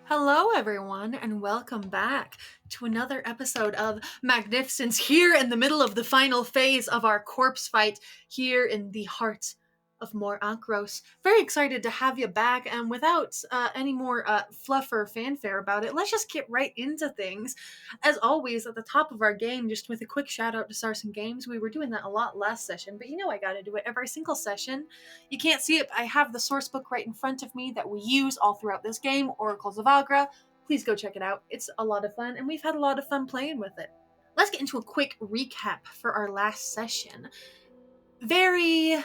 Hello, everyone, and welcome back to another episode of Magnificence here in the middle of the final phase of our corpse fight here in the heart of Mor Ankros. Very excited to have you back, and without any more fluff or fanfare about it, let's just get right into things. As always, at the top of our game, just with a quick shout out to Sarson Games, we were doing that a lot last session, but you know I gotta do it every single session. You can't see it, but I have the source book right in front of me that we use all throughout this game, Oracles of Agra. Please go check it out. It's a lot of fun, and we've had a lot of fun playing with it. Let's get into a quick recap for our last session. Very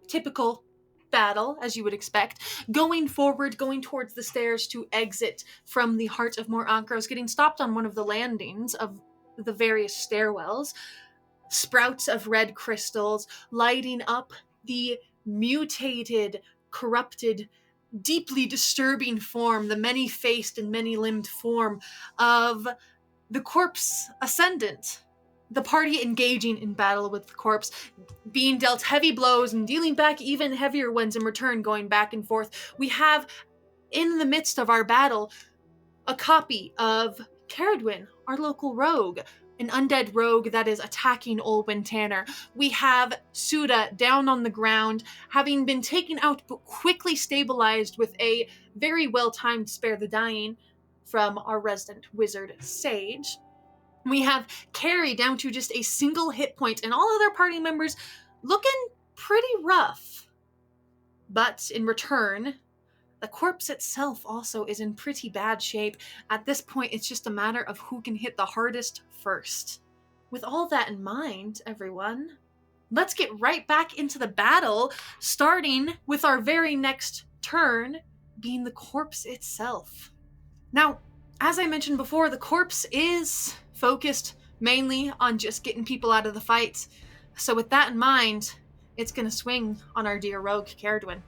typical battle, as you would expect. Going forward, going towards the stairs to exit from the heart of Mor Ankros, getting stopped on one of the landings of the various stairwells. Sprouts of red crystals lighting up the mutated, corrupted, deeply disturbing form, the many-faced and many-limbed form of the corpse ascendant. The party engaging in battle with the corpse, being dealt heavy blows and dealing back even heavier ones in return, going back and forth. We have, in the midst of our battle, a copy of Caradwyn, our local rogue, an undead rogue that is attacking Olwyn Tanner. We have Suda down on the ground, having been taken out but quickly stabilized with a very well-timed Spare the Dying from our resident wizard, Sage. We have Carrie down to just a single hit point, and all other party members looking pretty rough. But in return, the corpse itself also is in pretty bad shape. At this point, it's just a matter of who can hit the hardest first. With all that in mind, everyone, let's get right back into the battle, starting with our very next turn being the corpse itself. Now, as I mentioned before, the corpse is focused mainly on just getting people out of the fight. So with that in mind, it's going to swing on our dear rogue, Caradwyn.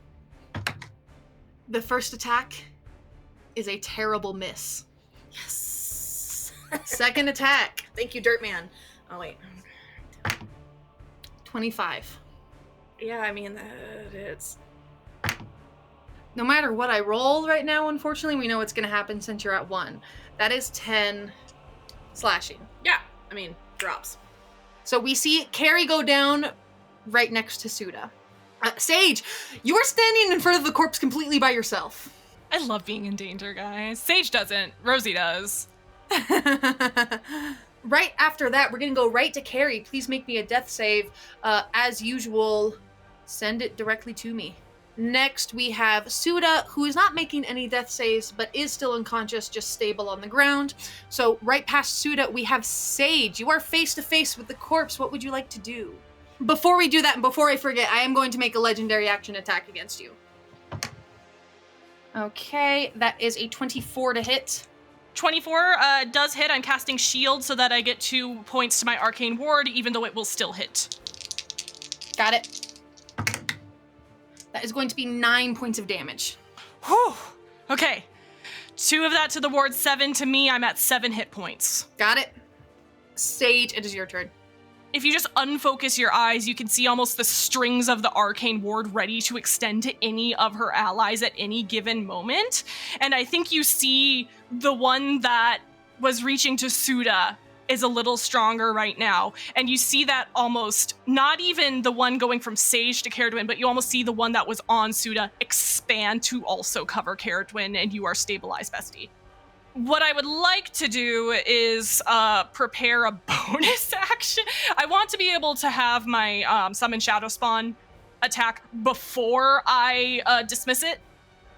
The first attack is a terrible miss. Yes. Second attack, Thank you, Dirtman. Oh, wait. 25. Yeah, I mean, that it's... No matter what I roll right now, unfortunately, we know what's going to happen since you're at 1. That is 10 slashing. Yeah, I mean, drops. So we see Carrie go down right next to Suda. Sage, you are standing in front of the corpse completely by yourself. I love being in danger, guys. Sage doesn't. Rosie does. Right after that, we're going to go right to Carrie. Please make me a death save. As usual, send it directly to me. Next, we have Suda, who is not making any death saves, but is still unconscious, just stable on the ground. So right past Suda, we have Sage. You are face-to-face with the corpse. What would you like to do? Before we do that, and before I forget, I am going to make a legendary action attack against you. Okay, that is a 24 to hit. 24 does hit. I'm casting shield so that I get 2 points to my arcane ward, even though it will still hit. Got it. That is going to be 9 points of damage. Whew. Okay. 2 of that to the ward, 7 to me. I'm at 7 hit points. Got it. Sage, it is your turn. If you just unfocus your eyes, you can see almost the strings of the arcane ward ready to extend to any of her allies at any given moment. And I think you see the one that was reaching to Suda is a little stronger right now. And you see that almost, not even the one going from Sage to Caradwyn, but you almost see the one that was on Suda expand to also cover Caradwyn, and you are stabilized, bestie. What I would like to do is prepare a bonus action. I want to be able to have my Summon Shadow Spawn attack before I dismiss it,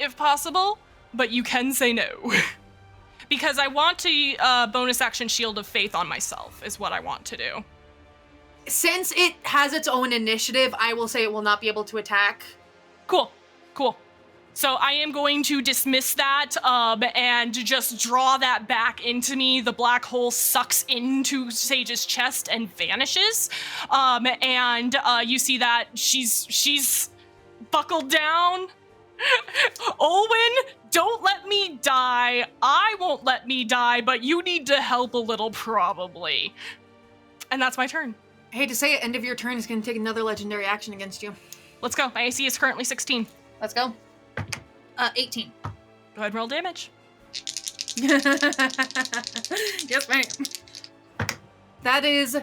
if possible, but you can say no. Because I want to bonus action Shield of Faith on myself, is what I want to do. Since it has its own initiative, I will say it will not be able to attack. Cool. So I am going to dismiss that and just draw that back into me. The black hole sucks into Sage's chest and vanishes. And you see that she's buckled down. Olwyn, don't let me die. I won't let me die, but you need to help a little, probably. And that's my turn. I hate to say it, end of your turn is going to take another legendary action against you. Let's go. My AC is currently 16. Let's go. 18. Go ahead and roll damage. Yes, ma'am. That is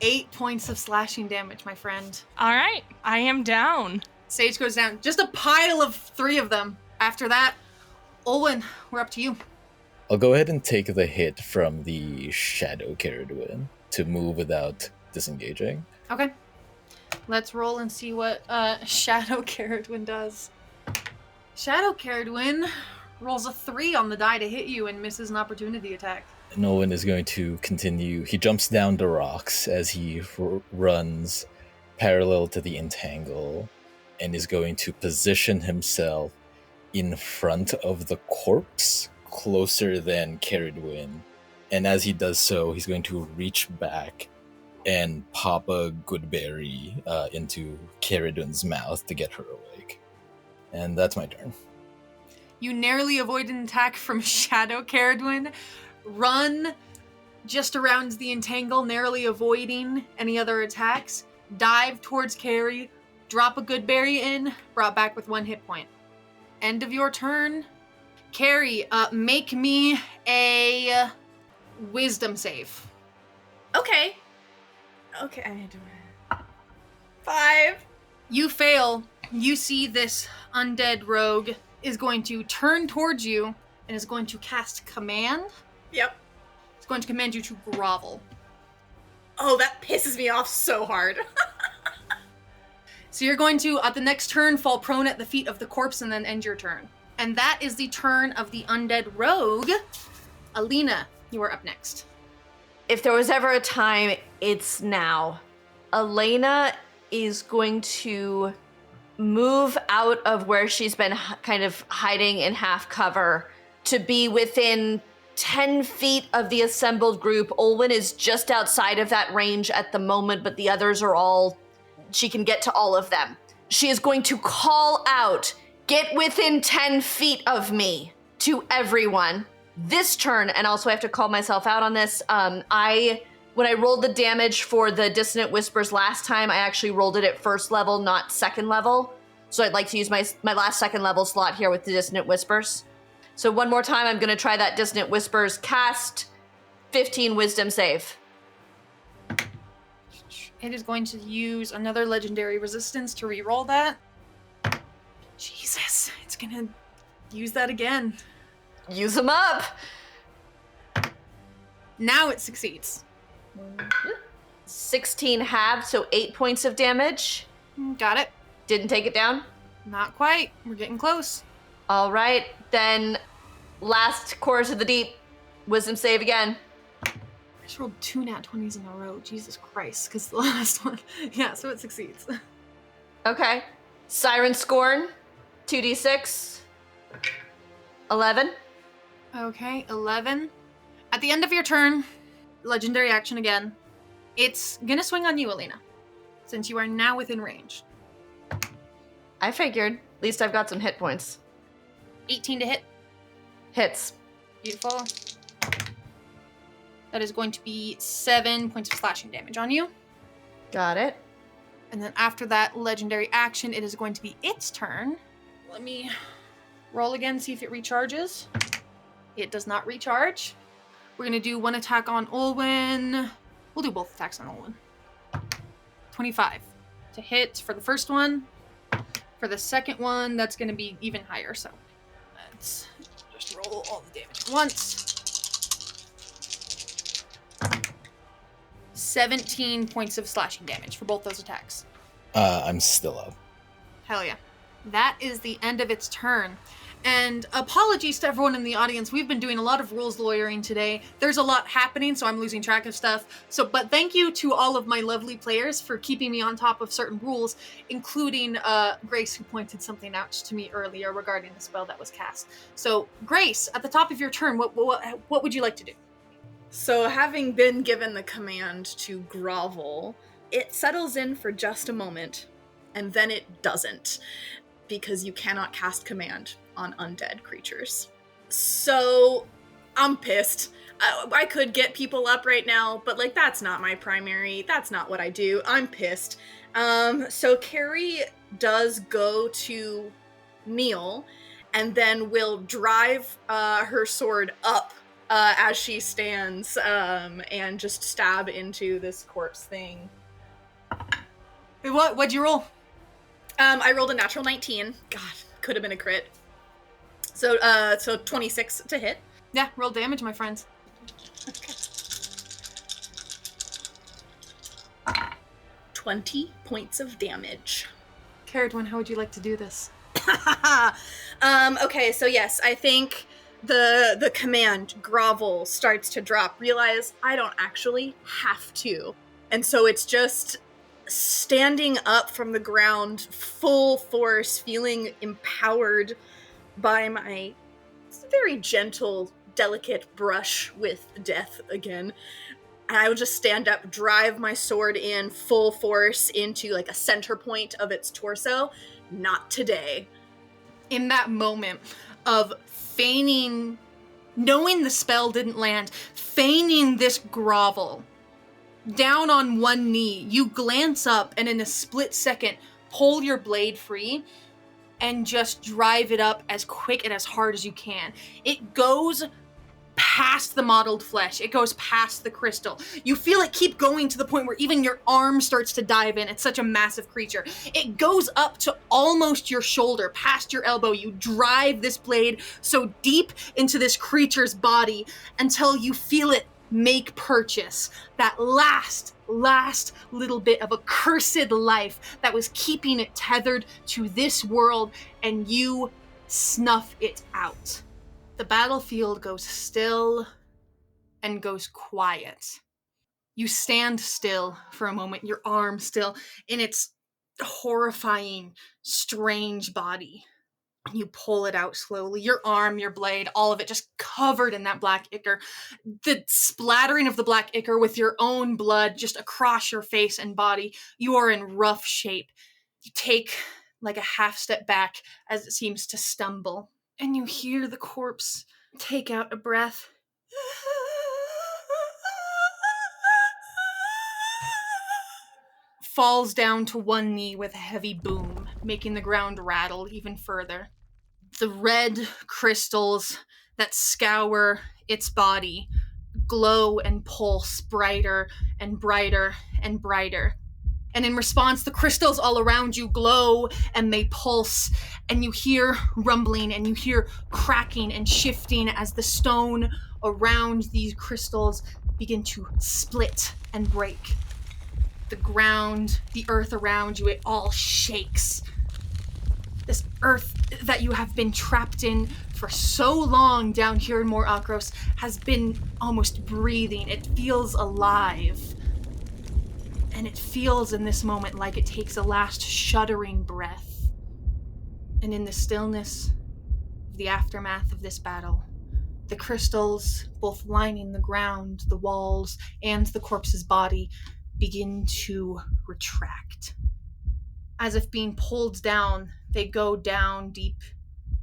8 points of slashing damage, my friend. All right, I am down. Sage goes down. Just a pile of 3 of them. After that, Olwen, we're up to you. I'll go ahead and take the hit from the Shadow Caradwin to move without disengaging. Okay. Let's roll and see what Shadow Caradwin does. Shadow Caradwin rolls a 3 on the die to hit you and misses an opportunity attack. Nolan is going to continue. He jumps down the rocks as he runs parallel to the entangle and is going to position himself in front of the corpse, closer than Caradwin. And as he does so, he's going to reach back and pop a good berry into Caradwin's mouth to get her awake. And that's my turn. You narrowly avoid an attack from Shadow Caradwin. Run just around the entangle, narrowly avoiding any other attacks. Dive towards Carrie. Drop a good berry in. Brought back with 1 hit point. End of your turn. Carrie, make me a wisdom save. Okay. 5. You fail. You see this undead rogue is going to turn towards you and is going to cast command. Yep. It's going to command you to grovel. Oh, that pisses me off so hard. So you're going to, at the next turn, fall prone at the feet of the corpse and then end your turn. And that is the turn of the undead rogue. Alina, you are up next. If there was ever a time, it's now. Elena is going to move out of where she's been kind of hiding in half cover to be within 10 feet of the assembled group. Olwen is just outside of that range at the moment, but the others are all... She can get to all of them. She is going to call out, "Get within 10 feet of me," to everyone. This turn, and also I have to call myself out on this, when I rolled the damage for the Dissonant Whispers last time, I actually rolled it at 1st level, not 2nd level. So I'd like to use my last 2nd level slot here with the Dissonant Whispers. So one more time, I'm going to try that Dissonant Whispers cast, 15 wisdom save. It is going to use another legendary resistance to re-roll that. Jesus, it's going to use that again. Use them up. Now it succeeds. 16 halved, so 8 points of damage. Got it. Didn't take it down. Not quite. We're getting close. All right, then last Chorus of the Deep. Wisdom save again. I just rolled 2 nat 20s in a row. Jesus Christ, because the last one. Yeah, so it succeeds. Okay. Siren Scorn, 2d6. 11. Okay, 11. At the end of your turn, legendary action again. It's gonna swing on you, Alina, since you are now within range. I figured. At least I've got some hit points. 18 to hit. Hits. Beautiful. That is going to be 7 points of slashing damage on you. Got it. And then after that legendary action, it is going to be its turn. Let me roll again, see if it recharges. It does not recharge. We're going to do one attack on Olwen. We'll do both attacks on Olwen. 25 to hit for the first one. For the second one, that's going to be even higher. So let's just roll all the damage at once. 17 points of slashing damage for both those attacks. I'm still up. Hell yeah. That is the end of its turn. And apologies to everyone in the audience. We've been doing a lot of rules lawyering today. There's a lot happening, so I'm losing track of stuff. But thank you to all of my lovely players for keeping me on top of certain rules, including Grace, who pointed something out to me earlier regarding the spell that was cast. So, Grace, at the top of your turn, what would you like to do? So, having been given the command to grovel, it settles in for just a moment, and then it doesn't, because you cannot cast command on undead creatures. So, I'm pissed. I could get people up right now, but, that's not my primary. That's not what I do. I'm pissed. So Carrie does go to kneel, and then will drive her sword up as she stands and just stab into this corpse thing. Hey, what'd you roll? I rolled a natural 19. God, could have been a crit. So 26 to hit. Yeah, roll damage, my friends. Okay. 20 points of damage. Caradwin, how would you like to do this? Okay, so yes, I think the command grovel starts to drop. Realize I don't actually have to. And so it's just standing up from the ground, full force, feeling empowered by my very gentle, delicate brush with death again. And I would just stand up, drive my sword in full force into like a center point of its torso. Not today. In that moment of feigning, knowing the spell didn't land, feigning this grovel, down on one knee, you glance up and in a split second, pull your blade free and just drive it up as quick and as hard as you can. It goes past the mottled flesh. It goes past the crystal. You feel it keep going to the point where even your arm starts to dive in. It's such a massive creature. It goes up to almost your shoulder, past your elbow. You drive this blade so deep into this creature's body until you feel it make purchase. That last little bit of accursed life that was keeping it tethered to this world, and you snuff it out. The battlefield goes still and goes quiet. You stand still for a moment, your arm still in its horrifying, strange body. You pull it out slowly, your arm, your blade, all of it just covered in that black ichor. The splattering of the black ichor with your own blood just across your face and body. You are in rough shape. You take like a half step back as it seems to stumble. And you hear the corpse take out a breath. Falls down to one knee with a heavy boom, making the ground rattle even further. The red crystals that scour its body glow and pulse brighter and brighter and brighter. And in response, the crystals all around you glow and they pulse, and you hear rumbling and you hear cracking and shifting as the stone around these crystals begin to split and break. The ground, the earth around you, it all shakes. This earth that you have been trapped in for so long down here in Mor Akros has been almost breathing. It feels alive. And it feels in this moment like it takes a last shuddering breath. And in the stillness of the aftermath of this battle, the crystals, both lining the ground, the walls, and the corpse's body, begin to retract. As if being pulled down, they go down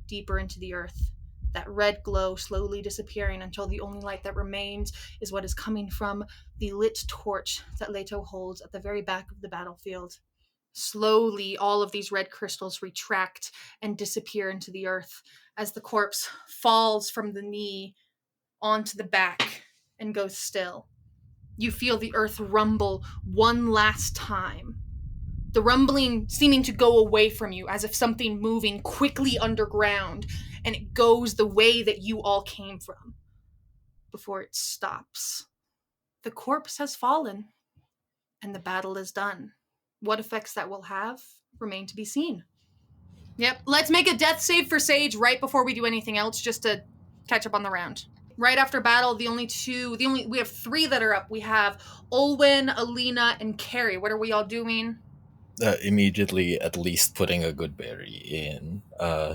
deeper into the earth. That red glow slowly disappearing until the only light that remains is what is coming from the lit torch that Leto holds at the very back of the battlefield. Slowly, all of these red crystals retract and disappear into the earth as the corpse falls from the knee onto the back and goes still. You feel the earth rumble one last time. The rumbling seeming to go away from you as if something moving quickly underground, and it goes the way that you all came from before it stops. The corpse has fallen, and the battle is done. What effects that will have remain to be seen. Yep, let's make a death save for Sage right before we do anything else, just to catch up on the round. Right after battle, we have 3 that are up. We have Olwen, Alina, and Carrie. What are we all doing? Immediately at least putting a good berry in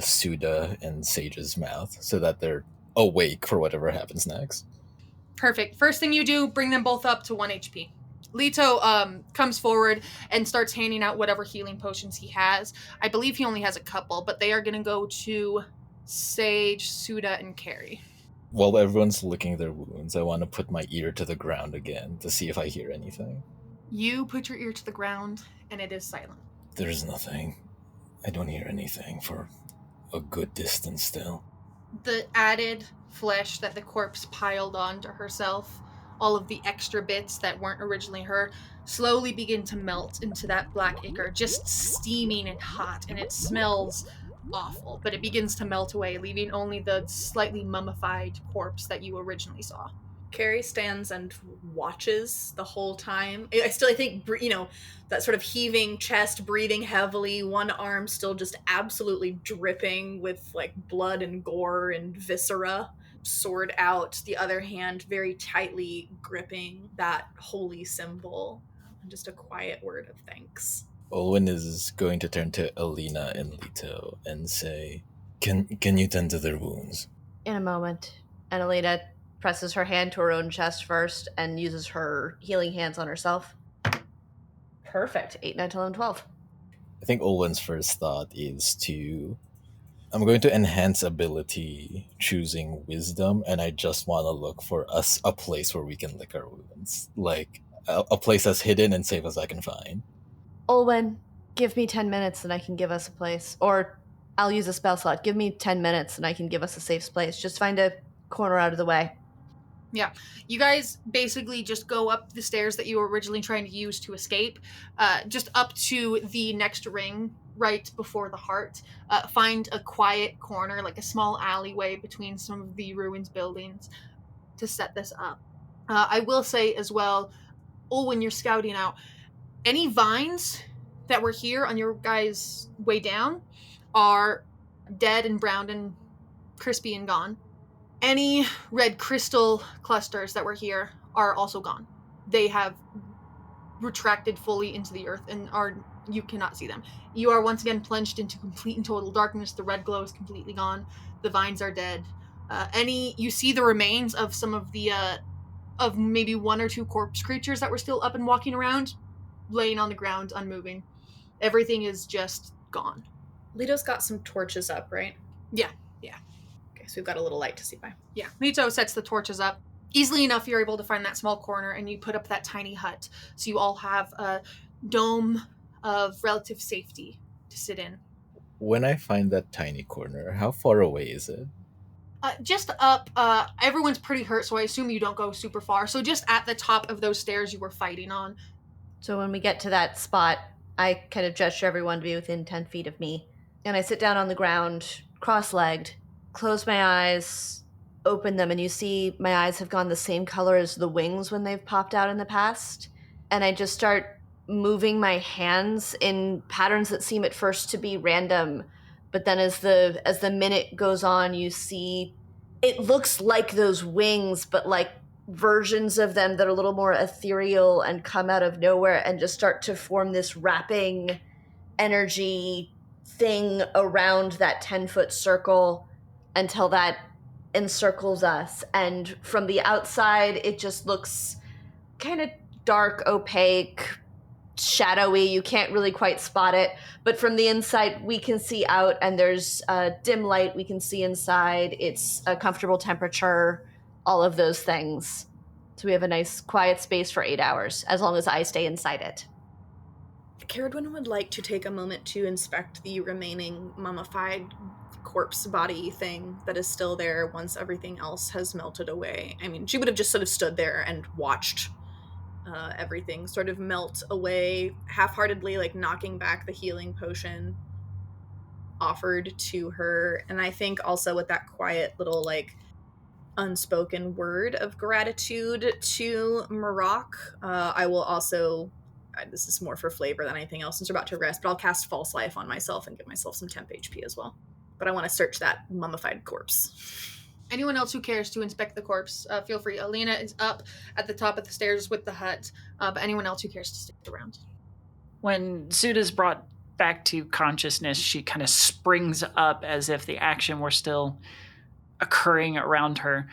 Suda and Sage's mouth so that they're awake for whatever happens next. Perfect. First thing you do, bring them both up to 1 HP. Leto comes forward and starts handing out whatever healing potions he has. I believe he only has a couple, but they are going to go to Sage, Suda, and Carrie. While everyone's licking their wounds, I want to put my ear to the ground again to see if I hear anything. You put your ear to the ground, and it is silent. There's nothing. I don't hear anything for a good distance still. the added flesh that the corpse piled onto herself, all of the extra bits that weren't originally her, slowly begin to melt into that black ichor, just steaming and hot, and it smells awful, but it begins to melt away, leaving only the slightly mummified corpse that you originally saw. Carrie stands and watches the whole time. I think, that sort of heaving chest, breathing heavily, one arm still just absolutely dripping with like blood and gore and viscera, sword out, the other hand very tightly gripping that holy symbol, and just a quiet word of thanks. Olwen is going to turn to Alina and Leto and say, Can you tend to their wounds? In a moment. And Alina presses her hand to her own chest first and uses her healing hands on herself. Perfect. 8, 9, 10, 11, 12. I think Olwen's first thought is I'm going to enhance ability choosing wisdom, and I just want to look for us a place where we can lick our wounds. Like, a place as hidden and safe as I can find. Olwen, give me 10 minutes and I can give us a place. Or I'll use a spell slot. Give me 10 minutes and I can give us a safe place. Just find a corner out of the way. Yeah, you guys basically just go up the stairs that you were originally trying to use to escape, just up to the next ring right before the heart. Find a quiet corner, like a small alleyway between some of the ruins buildings to set this up. I will say as well, when you're scouting out, any vines that were here on your guys' way down are dead and brown and crispy and gone. Any red crystal clusters that were here are also gone. They have retracted fully into the earth and you cannot see them. You are once again plunged into complete and total darkness. The red glow is completely gone. The vines are dead. You see the remains of some of the of maybe 1 or 2 corpse creatures that were still up and walking around, laying on the ground, unmoving. Everything is just gone. Leto's got some torches up, right? Yeah. Okay, so we've got a little light to see by. Yeah, Leto sets the torches up. Easily enough, you're able to find that small corner, and you put up that tiny hut. So you all have a dome of relative safety to sit in. When I find that tiny corner, how far away is it? Just up, everyone's pretty hurt, so I assume you don't go super far. So just at the top of those stairs you were fighting on. So when we get to that spot, I kind of gesture everyone to be within 10 feet of me. And I sit down on the ground, cross-legged, close my eyes, open them, and you see my eyes have gone the same color as the wings when they've popped out in the past. And I just start moving my hands in patterns that seem at first to be random. But then as the minute goes on, you see it looks like those wings, but like versions of them that are a little more ethereal and come out of nowhere and just start to form this wrapping energy thing around that 10-foot circle until that encircles us. And from the outside, it just looks kind of dark, opaque, shadowy. You can't really quite spot it. But from the inside, we can see out, and there's a dim light we can see inside. It's a comfortable temperature, all of those things. So we have a nice quiet space for 8 hours, as long as I stay inside it. Caradwin would like to take a moment to inspect the remaining mummified corpse body thing that is still there once everything else has melted away. I mean, she would have just sort of stood there and watched everything sort of melt away half-heartedly, like knocking back the healing potion offered to her. And I think also with that quiet little like unspoken word of gratitude to Marok, I will also, this is more for flavor than anything else since we're about to rest, but I'll cast False Life on myself and give myself some temp HP as well. But I want to search that mummified corpse. Anyone else who cares to inspect the corpse, feel free. Alina is up at the top of the stairs with the hut, but anyone else who cares to stick around. When Suda's brought back to consciousness, she kind of springs up as if the action were still occurring around her.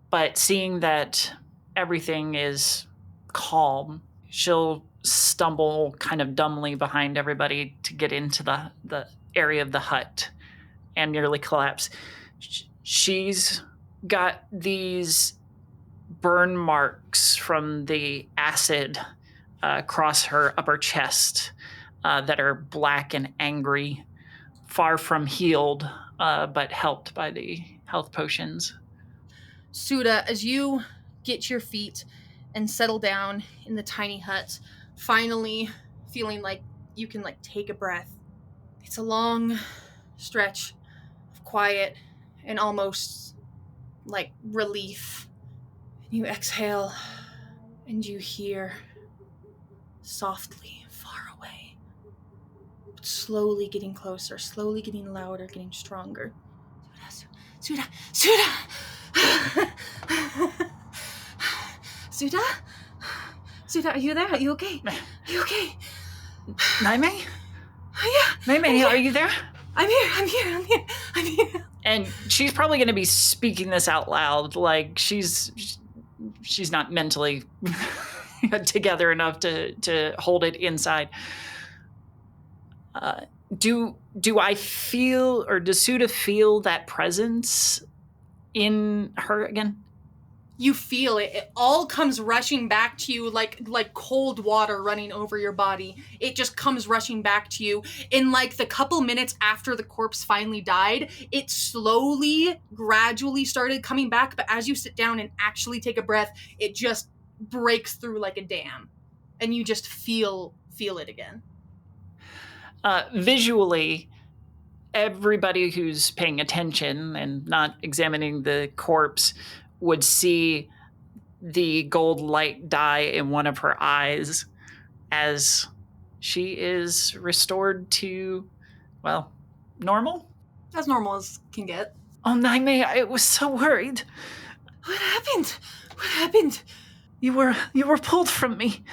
But seeing that everything is calm, she'll stumble kind of dumbly behind everybody to get into the area of the hut and nearly collapse. She's got these burn marks from the acid across her upper chest that are black and angry far from healed, but helped by the health potions. Suda, as you get your feet and settle down in the tiny hut, finally feeling like you can take a breath. It's a long stretch of quiet and almost relief. You exhale and you hear softly, far away, but slowly getting closer, slowly getting louder, getting stronger. Suda! Suda? Suda, are you there? Are you okay? Are you okay? Naime? Yeah. Naime, are you there? I'm here. And she's probably going to be speaking this out loud, like she's not mentally together enough to hold it inside. Do I feel, or does Suda feel that presence in her again? You feel it. It all comes rushing back to you like cold water running over your body. It just comes rushing back to you. In the couple minutes after the corpse finally died, it slowly, gradually started coming back, but as you sit down and actually take a breath, it just breaks through like a dam. And you just feel it again. Visually, everybody who's paying attention and not examining the corpse would see the gold light die in one of her eyes as she is restored to, well, normal? As normal as can get. Oh, Naime, I was so worried. What happened? You were pulled from me.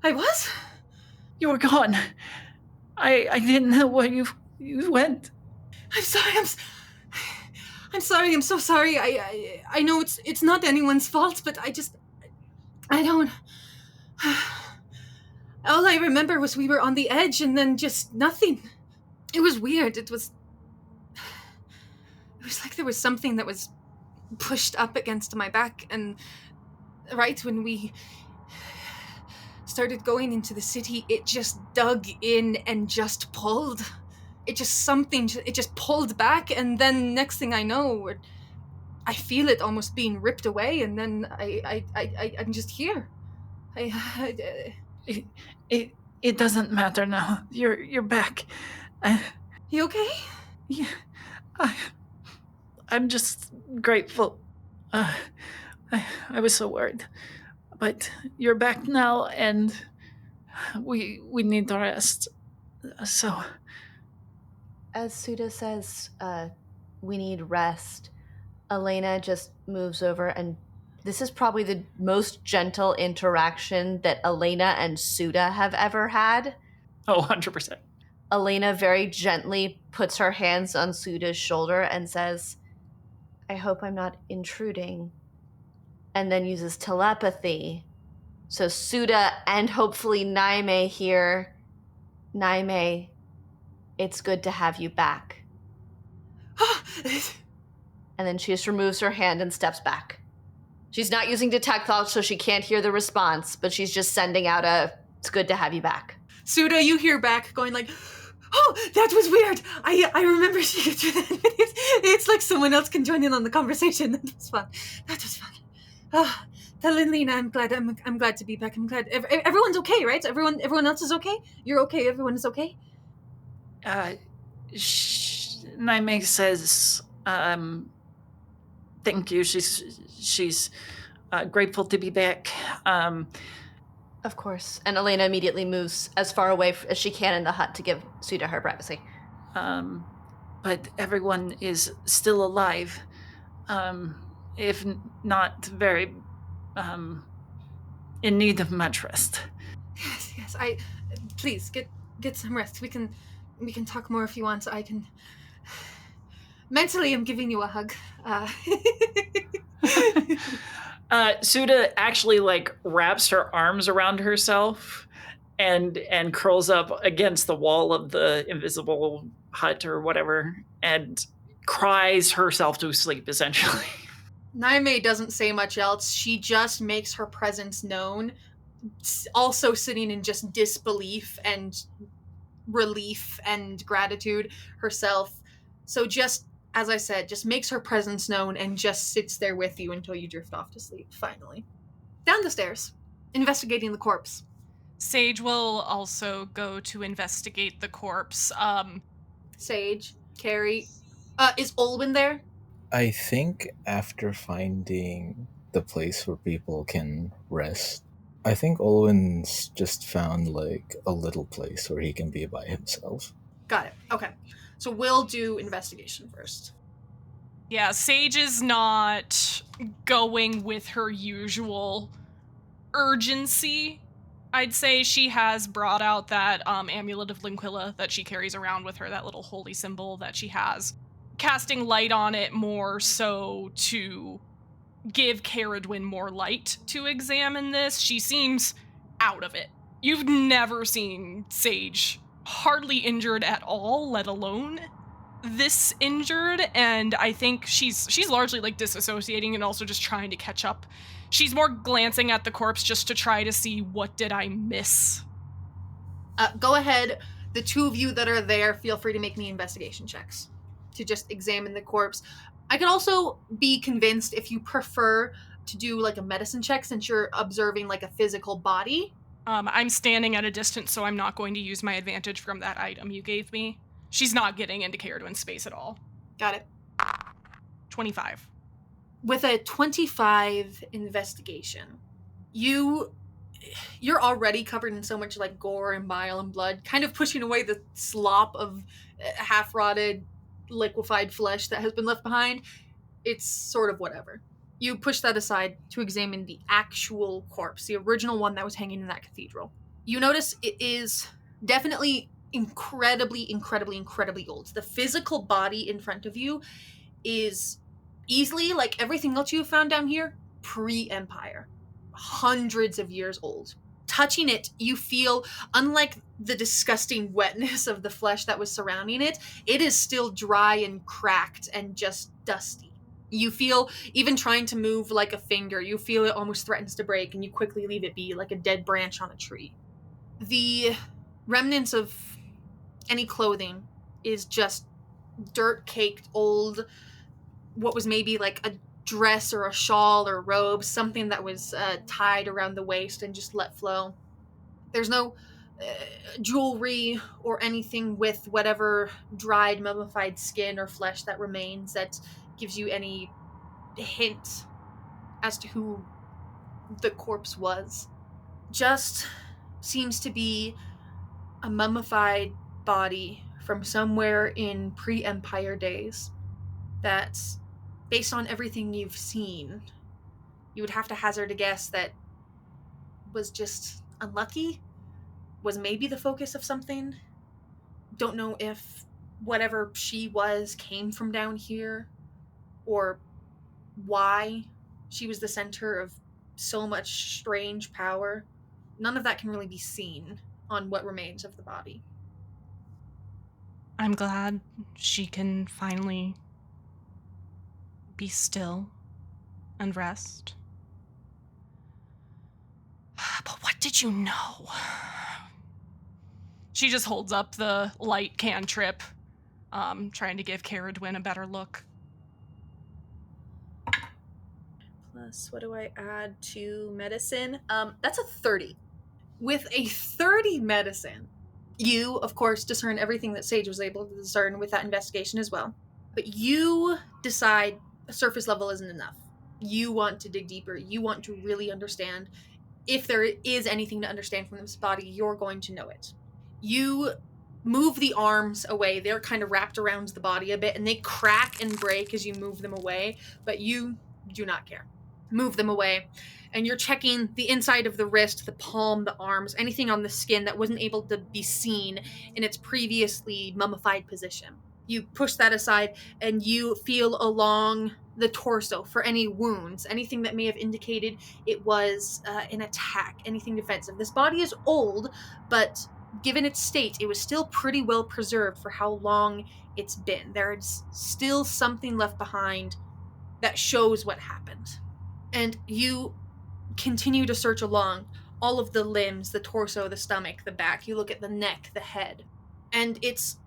I was? You were gone. I didn't know where you went. I'm sorry. I'm so sorry. I know it's not anyone's fault, but I don't. All I remember was we were on the edge and then just nothing. It was weird. It was like there was something that was pushed up against my back, and right when we started going into the city, it just dug in and just pulled. It just pulled back, and then next thing I know, I feel it almost being ripped away, and then I'm just here. It doesn't matter now. You're back. You okay? Yeah, I'm just grateful. I was so worried, but you're back now, and we need to rest. So, as Suda says, we need rest, Elena just moves over, and this is probably the most gentle interaction that Elena and Suda have ever had. Oh, 100%. Elena very gently puts her hands on Suda's shoulder and says, I hope I'm not intruding, and then uses telepathy. So Suda and hopefully Naime hear, Naime, it's good to have you back. And then she just removes her hand and steps back. She's not using detect thoughts, so she can't hear the response, but she's just sending out it's good to have you back. Suda, you hear back going oh, that was weird. I remember she could do that. It's like someone else can join in on the conversation. That was fun. Tell Lena I'm glad to be back. I'm glad everyone's okay, right? Everyone else is okay? You're okay, everyone is okay? Naime says, thank you. She's grateful to be back. Of course. And Elena immediately moves as far away as she can in the hut to give Suda her privacy. But everyone is still alive, if not very in need of much rest. Yes. Please get some rest. We can talk more if you want. I can. Mentally, I'm giving you a hug. Suda actually wraps her arms around herself and curls up against the wall of the invisible hut or whatever and cries herself to sleep, essentially. Naime doesn't say much else. She just makes her presence known, also sitting in just disbelief and relief and gratitude herself. So just, as I said, just makes her presence known and just sits there with you until you drift off to sleep, finally. Down the stairs, investigating the corpse. Sage will also go to investigate the corpse. Sage, Carrie. Is Olwyn there? I think after finding the place where people can rest, I think Olwen's just found like a little place where he can be by himself. Got it. Okay. So we'll do investigation first. Yeah, Sage is not going with her usual urgency. I'd say she has brought out that amulet of Linquilla that she carries around with her, that little holy symbol that she has, casting light on it more so to give Caradwyn more light to examine this. She seems out of it. You've never seen Sage hardly injured at all, let alone this injured, and I think she's largely like disassociating and also just trying to catch up. She's more glancing at the corpse just to try to see what did I miss. Go ahead. The two of you that are there, feel free to make me investigation checks to just examine the corpse. I could also be convinced if you prefer to do like a medicine check since you're observing like a physical body. I'm standing at a distance, so I'm not going to use my advantage from that item you gave me. She's not getting into Caradwyn's space at all. Got it. 25. With a 25 investigation, you're already covered in so much like gore and bile and blood, kind of pushing away the slop of half-rotted, liquefied flesh that has been left behind. It's sort of whatever. You push that aside to examine the actual corpse, the original one that was hanging in that cathedral. You notice it is definitely incredibly old. The physical body in front of you is easily, like everything else you've found down here, pre-Empire. Hundreds of years old. Touching it, you feel, unlike the disgusting wetness of the flesh that was surrounding it, it is still dry and cracked and just dusty. You feel, even trying to move like a finger, you feel it almost threatens to break and you quickly leave it be like a dead branch on a tree. The remnants of any clothing is just dirt-caked old, what was maybe like a dress or a shawl or robe, something that was tied around the waist and just let flow. There's no jewelry or anything with whatever dried, mummified skin or flesh that remains that gives you any hint as to who the corpse was. Just seems to be a mummified body from somewhere in pre-Empire days that's, based on everything you've seen, you would have to hazard a guess that was just unlucky, was maybe the focus of something. Don't know if whatever she was came from down here, or why she was the center of so much strange power. None of that can really be seen on what remains of the body. I'm glad she can finally be still and rest. But what did you know? She just holds up the light cantrip, trying to give Caradwyn a better look. Plus, what do I add to medicine? That's a 30. With a 30 medicine, you, of course, discern everything that Sage was able to discern with that investigation as well. But you decide a surface level isn't enough. You want to dig deeper. You want to really understand. If there is anything to understand from this body, you're going to know it. You move the arms away. They're kind of wrapped around the body a bit, and they crack and break as you move them away, but you do not care. Move them away, and you're checking the inside of the wrist, the palm, the arms, anything on the skin that wasn't able to be seen in its previously mummified position. You push that aside, and you feel along the torso for any wounds, anything that may have indicated it was an attack, anything defensive. This body is old, but given its state, it was still pretty well preserved for how long it's been. There's still something left behind that shows what happened. And you continue to search along all of the limbs, the torso, the stomach, the back. You look at the neck, the head. And it's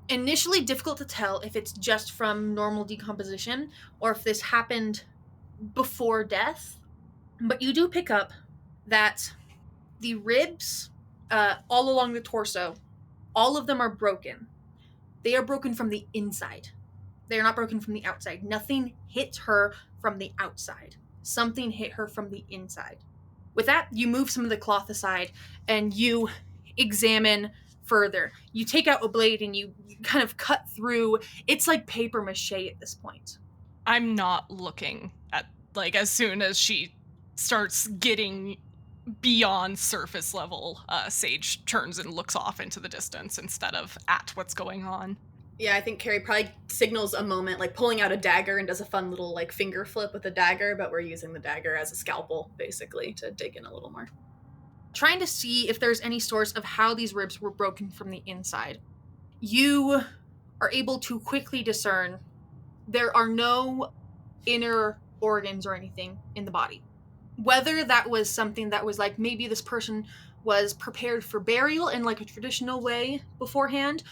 initially difficult to tell if it's just from normal decomposition or if this happened before death. But you do pick up that the ribs all along the torso, all of them are broken. They are broken from the inside. They are not broken from the outside. Nothing hit her from the outside. Something hit her from the inside. With that, you move some of the cloth aside and you examine further. You take out a blade and you kind of cut through. It's like paper mache at this point. I'm not looking at, like, as soon as she starts getting beyond surface level, Sage turns and looks off into the distance instead of at what's going on. Yeah, I think Carrie probably signals a moment, like pulling out a dagger and does a fun little like finger flip with the dagger, but we're using the dagger as a scalpel, basically, to dig in a little more. Trying to see if there's any source of how these ribs were broken from the inside. You are able to quickly discern there are no inner organs or anything in the body. Whether that was something that was like maybe this person was prepared for burial in like a traditional way beforehand,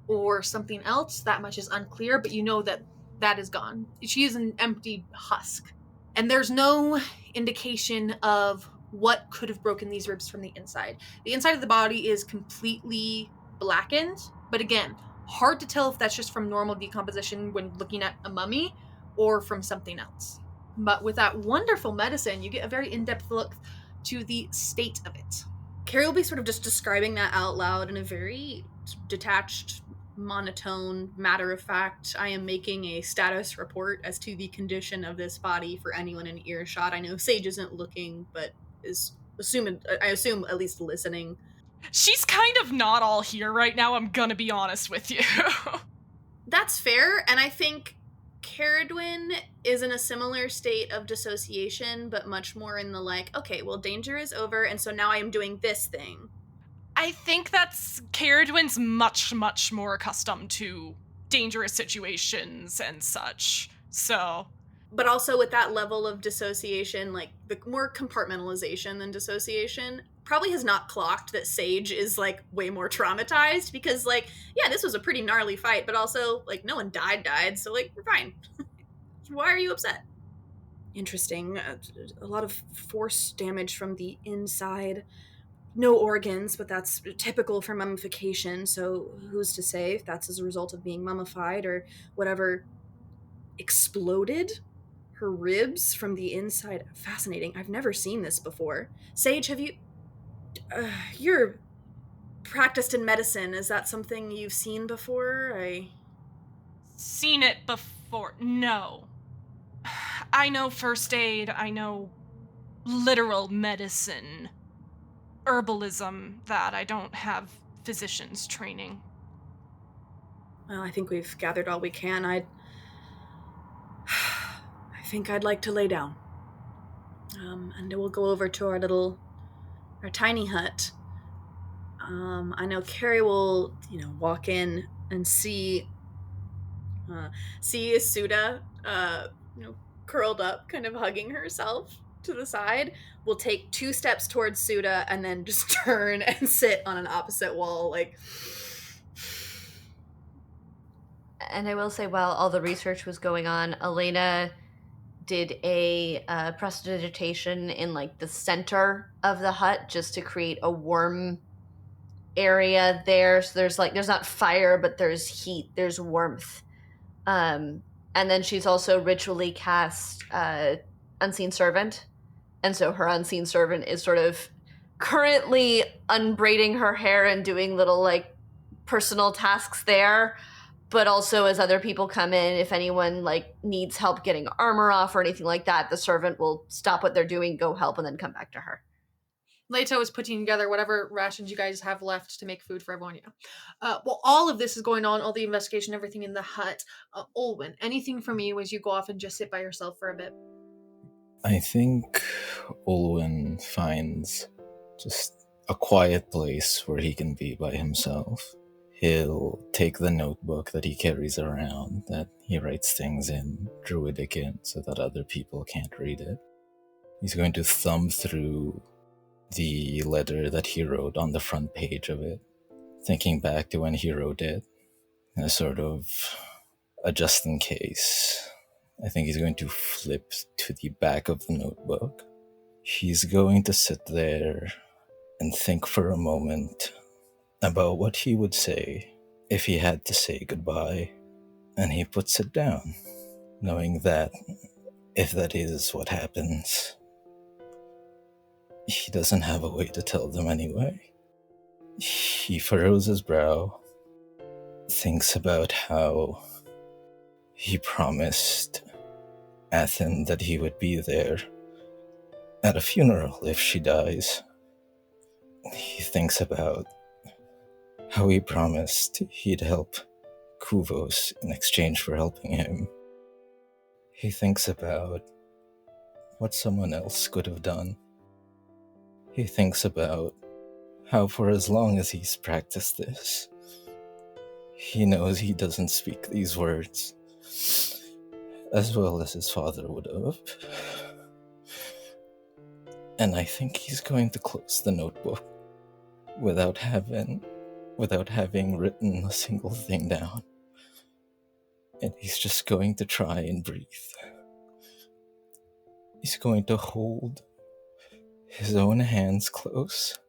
or something else, that much is unclear, but you know that that is gone. She is an empty husk. And there's no indication of what could have broken these ribs from the inside. The inside of the body is completely blackened, but again, hard to tell if that's just from normal decomposition when looking at a mummy or from something else. But with that wonderful medicine, you get a very in-depth look to the state of it. Carrie will be sort of just describing that out loud in a very detached, monotone, matter of fact. I am making a status report as to the condition of this body for anyone in earshot. I know Sage isn't looking, but is I assume at least listening. She's kind of not all here right now, I'm gonna be honest with you. That's fair, and I think Caradwyn is in a similar state of dissociation, but much more in the like, okay, well, danger is over, and so now I am doing this thing. I think that's Caradwyn's much, much more accustomed to dangerous situations and such. So, but also with that level of dissociation, like the more compartmentalization than dissociation, probably has not clocked that Sage is like way more traumatized because like, yeah, this was a pretty gnarly fight, but also like no one died, so like we're fine. Why are you upset? Interesting. A lot of force damage from the inside. No organs, but that's typical for mummification, so who's to say if that's as a result of being mummified or whatever exploded her ribs from the inside. Fascinating. I've never seen this before. Sage, have you... you're practiced in medicine. Is that something you've seen before? Seen it before. No. I know first aid. I know literal medicine. Herbalism, that I don't have physician's training. Well, I think we've gathered all we can. I think I'd like to lay down. And we'll go over to our tiny hut. I know Carrie will, walk in and see Asuda, curled up, kind of hugging herself to the side. Will take 2 steps towards Suda and then just turn and sit on an opposite wall, like. And I will say, while all the research was going on, Elena did a prestidigitation in like the center of the hut just to create a warm area there. So there's not fire, but there's heat, there's warmth. And then she's also ritually cast Unseen Servant. And so her Unseen Servant is sort of currently unbraiding her hair and doing little like personal tasks there. But also as other people come in, if anyone like needs help getting armor off or anything like that, the servant will stop what they're doing, go help, and then come back to her. Leto is putting together whatever rations you guys have left to make food for everyone. Well, all of this is going on, all the investigation, everything in the hut. Olwen, anything from you as you go off and just sit by yourself for a bit? I think Olwen finds just a quiet place where he can be by himself. He'll take the notebook that he carries around, that he writes things in Druidic in so that other people can't read it. He's going to thumb through the letter that he wrote on the front page of it, thinking back to when he wrote it, a sort of a just in case. I think he's going to flip to the back of the notebook. He's going to sit there and think for a moment about what he would say if he had to say goodbye. And he puts it down, knowing that if that is what happens, he doesn't have a way to tell them anyway. He furrows his brow, thinks about how he promised Athen that he would be there at a funeral if she dies. He thinks about how he promised he'd help Kuvos in exchange for helping him. He thinks about what someone else could have done. He thinks about how for as long as he's practiced this, he knows he doesn't speak these words as well as his father would have. And I think he's going to close the notebook without having written a single thing down. And he's just going to try and breathe. He's going to hold his own hands close.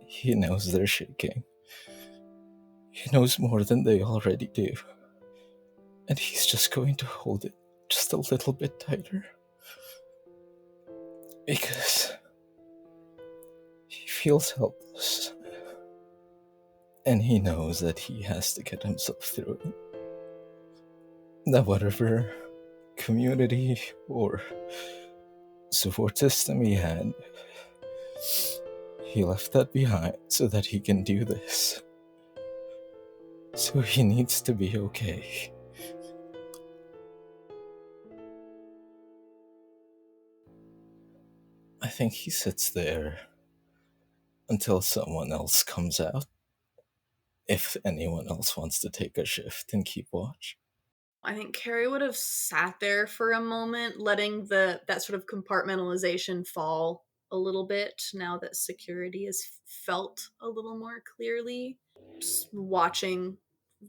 He knows they're shaking. He knows more than they already do. And he's just going to hold it just a little bit tighter. Because he feels helpless. And he knows that he has to get himself through it. That whatever community or support system he had, he left that behind so that he can do this. So he needs to be okay. I think he sits there until someone else comes out. If anyone else wants to take a shift and keep watch. I think Carrie would have sat there for a moment, letting that sort of compartmentalization fall a little bit now that security is felt a little more clearly. Just watching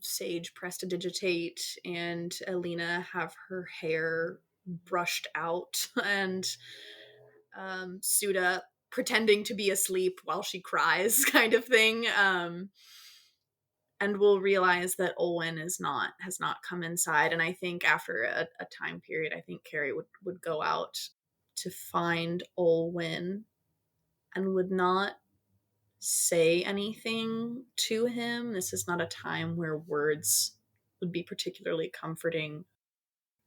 Sage prestidigitate and Alina have her hair brushed out and Suda pretending to be asleep while she cries kind of thing. And we'll realize that Olwen has not come inside. And I think after a time period, I think Carrie would go out to find Olwen and would not say anything to him. This is not a time where words would be particularly comforting.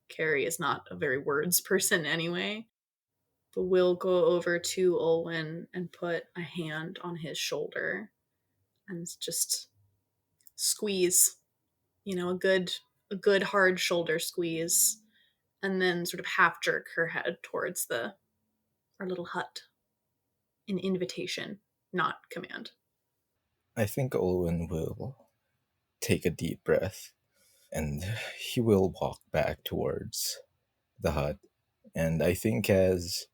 Carrie is not a very words person anyway. But we'll go over to Olwen and put a hand on his shoulder and just squeeze, a good hard shoulder squeeze, and then sort of half jerk her head towards our little hut. An invitation, not command. I think Olwen will take a deep breath and he will walk back towards the hut. And I think as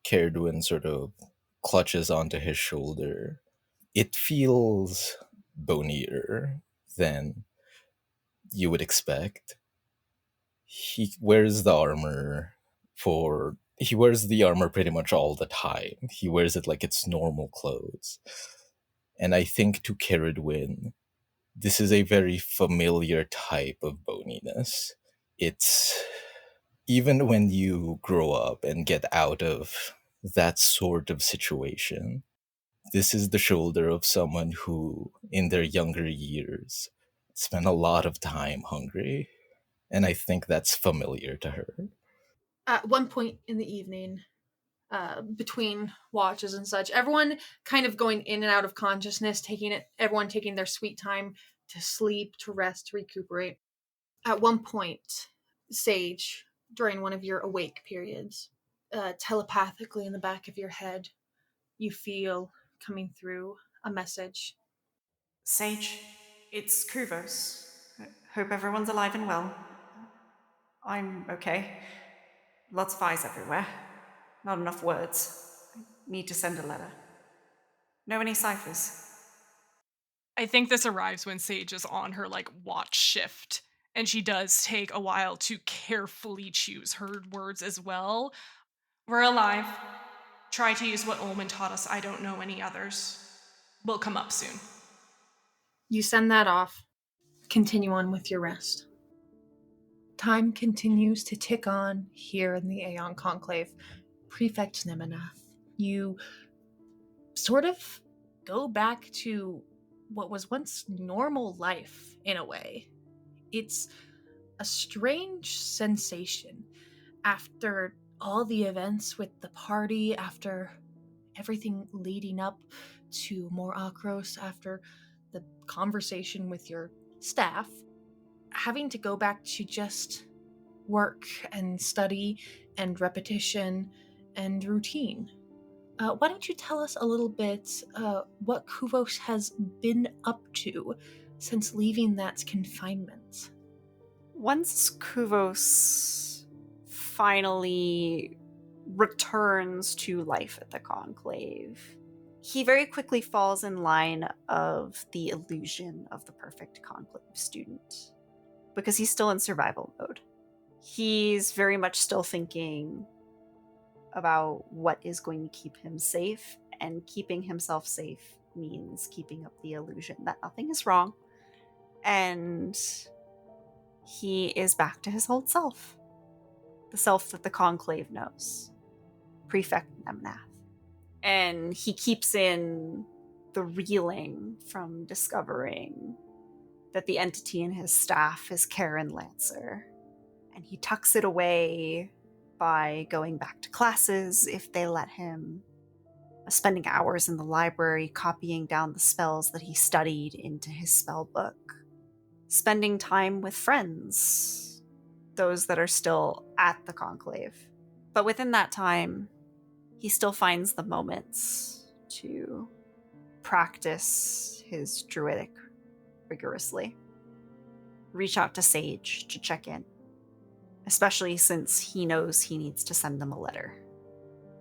Caradwin sort of clutches onto his shoulder, it feels bonier than you would expect. He wears the armor pretty much all the time. He wears it like it's normal clothes. And I think to Caradwin, this is a very familiar type of boniness. It's even when you grow up and get out of that sort of situation, this is the shoulder of someone who, in their younger years, spent a lot of time hungry. And I think that's familiar to her. At one point in the evening, between watches and such, everyone kind of going in and out of consciousness, everyone taking their sweet time to sleep, to rest, to recuperate. At one point, Sage, during one of your awake periods, telepathically in the back of your head, you feel coming through a message. Sage, it's Kuvos. Hope everyone's alive and well. I'm okay. Lots of eyes everywhere. Not enough words. I need to send a letter. Know any ciphers? I think this arrives when Sage is on her watch shift, and she does take a while to carefully choose her words as well. We're alive. Try to use what Ullman taught us. I don't know any others. We'll come up soon. You send that off. Continue on with your rest. Time continues to tick on here in the Aeon Conclave. Prefect Nemenath, you sort of go back to what was once normal life in a way. It's a strange sensation after all the events with the party, after everything leading up to more Akros, after the conversation with your staff, having to go back to just work and study and repetition and routine. Why don't you tell us a little bit what Kuvos has been up to since leaving that confinement? Once Kuvos finally returns to life at the Conclave, he very quickly falls in line of the illusion of the perfect Conclave student, because he's still in survival mode. He's very much still thinking about what is going to keep him safe, and keeping himself safe means keeping up the illusion that nothing is wrong, and he is back to his old self, the self that the Conclave knows, Prefect Nemnath. And he keeps in the reeling from discovering that the entity in his staff is Karen Lancer, and he tucks it away by going back to classes if they let him, spending hours in the library copying down the spells that he studied into his spell book, spending time with friends, those that are still at the Conclave. But within that time, he still finds the moments to practice his druidic rigorously. Reach out to Sage to check in, especially since he knows he needs to send them a letter.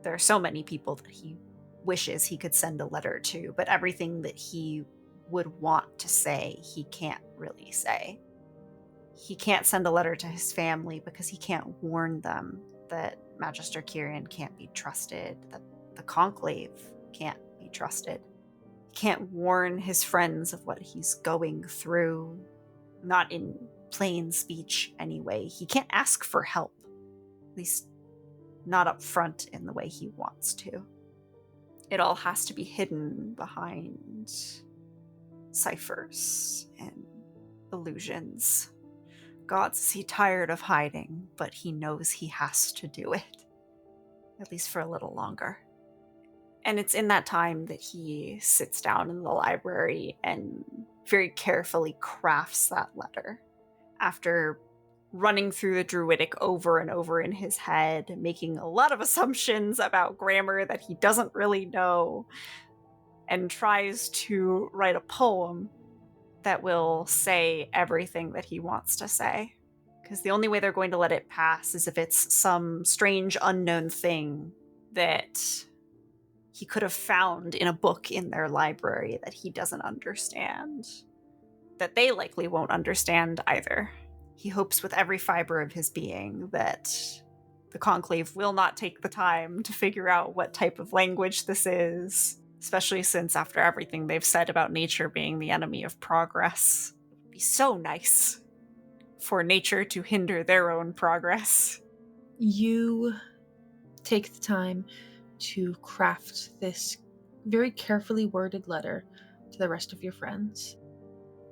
There are so many people that he wishes he could send a letter to, but everything that he would want to say, he can't really say. He can't send a letter to his family because he can't warn them that Magister Kyrian can't be trusted, that the Conclave can't be trusted. He can't warn his friends of what he's going through, not in plain speech anyway. He can't ask for help, at least not up front in the way he wants to. It all has to be hidden behind ciphers and illusions. God's is he tired of hiding, but he knows he has to do it, at least for a little longer. And it's in that time that he sits down in the library and very carefully crafts that letter. After running through the Druidic over and over in his head, making a lot of assumptions about grammar that he doesn't really know, and tries to write a poem that will say everything that he wants to say. Because the only way they're going to let it pass is if it's some strange unknown thing that he could have found in a book in their library that he doesn't understand, that they likely won't understand either. He hopes with every fiber of his being that the Conclave will not take the time to figure out what type of language this is, especially since after everything they've said about nature being the enemy of progress, it would be so nice for nature to hinder their own progress. You take the time to craft this very carefully worded letter to the rest of your friends,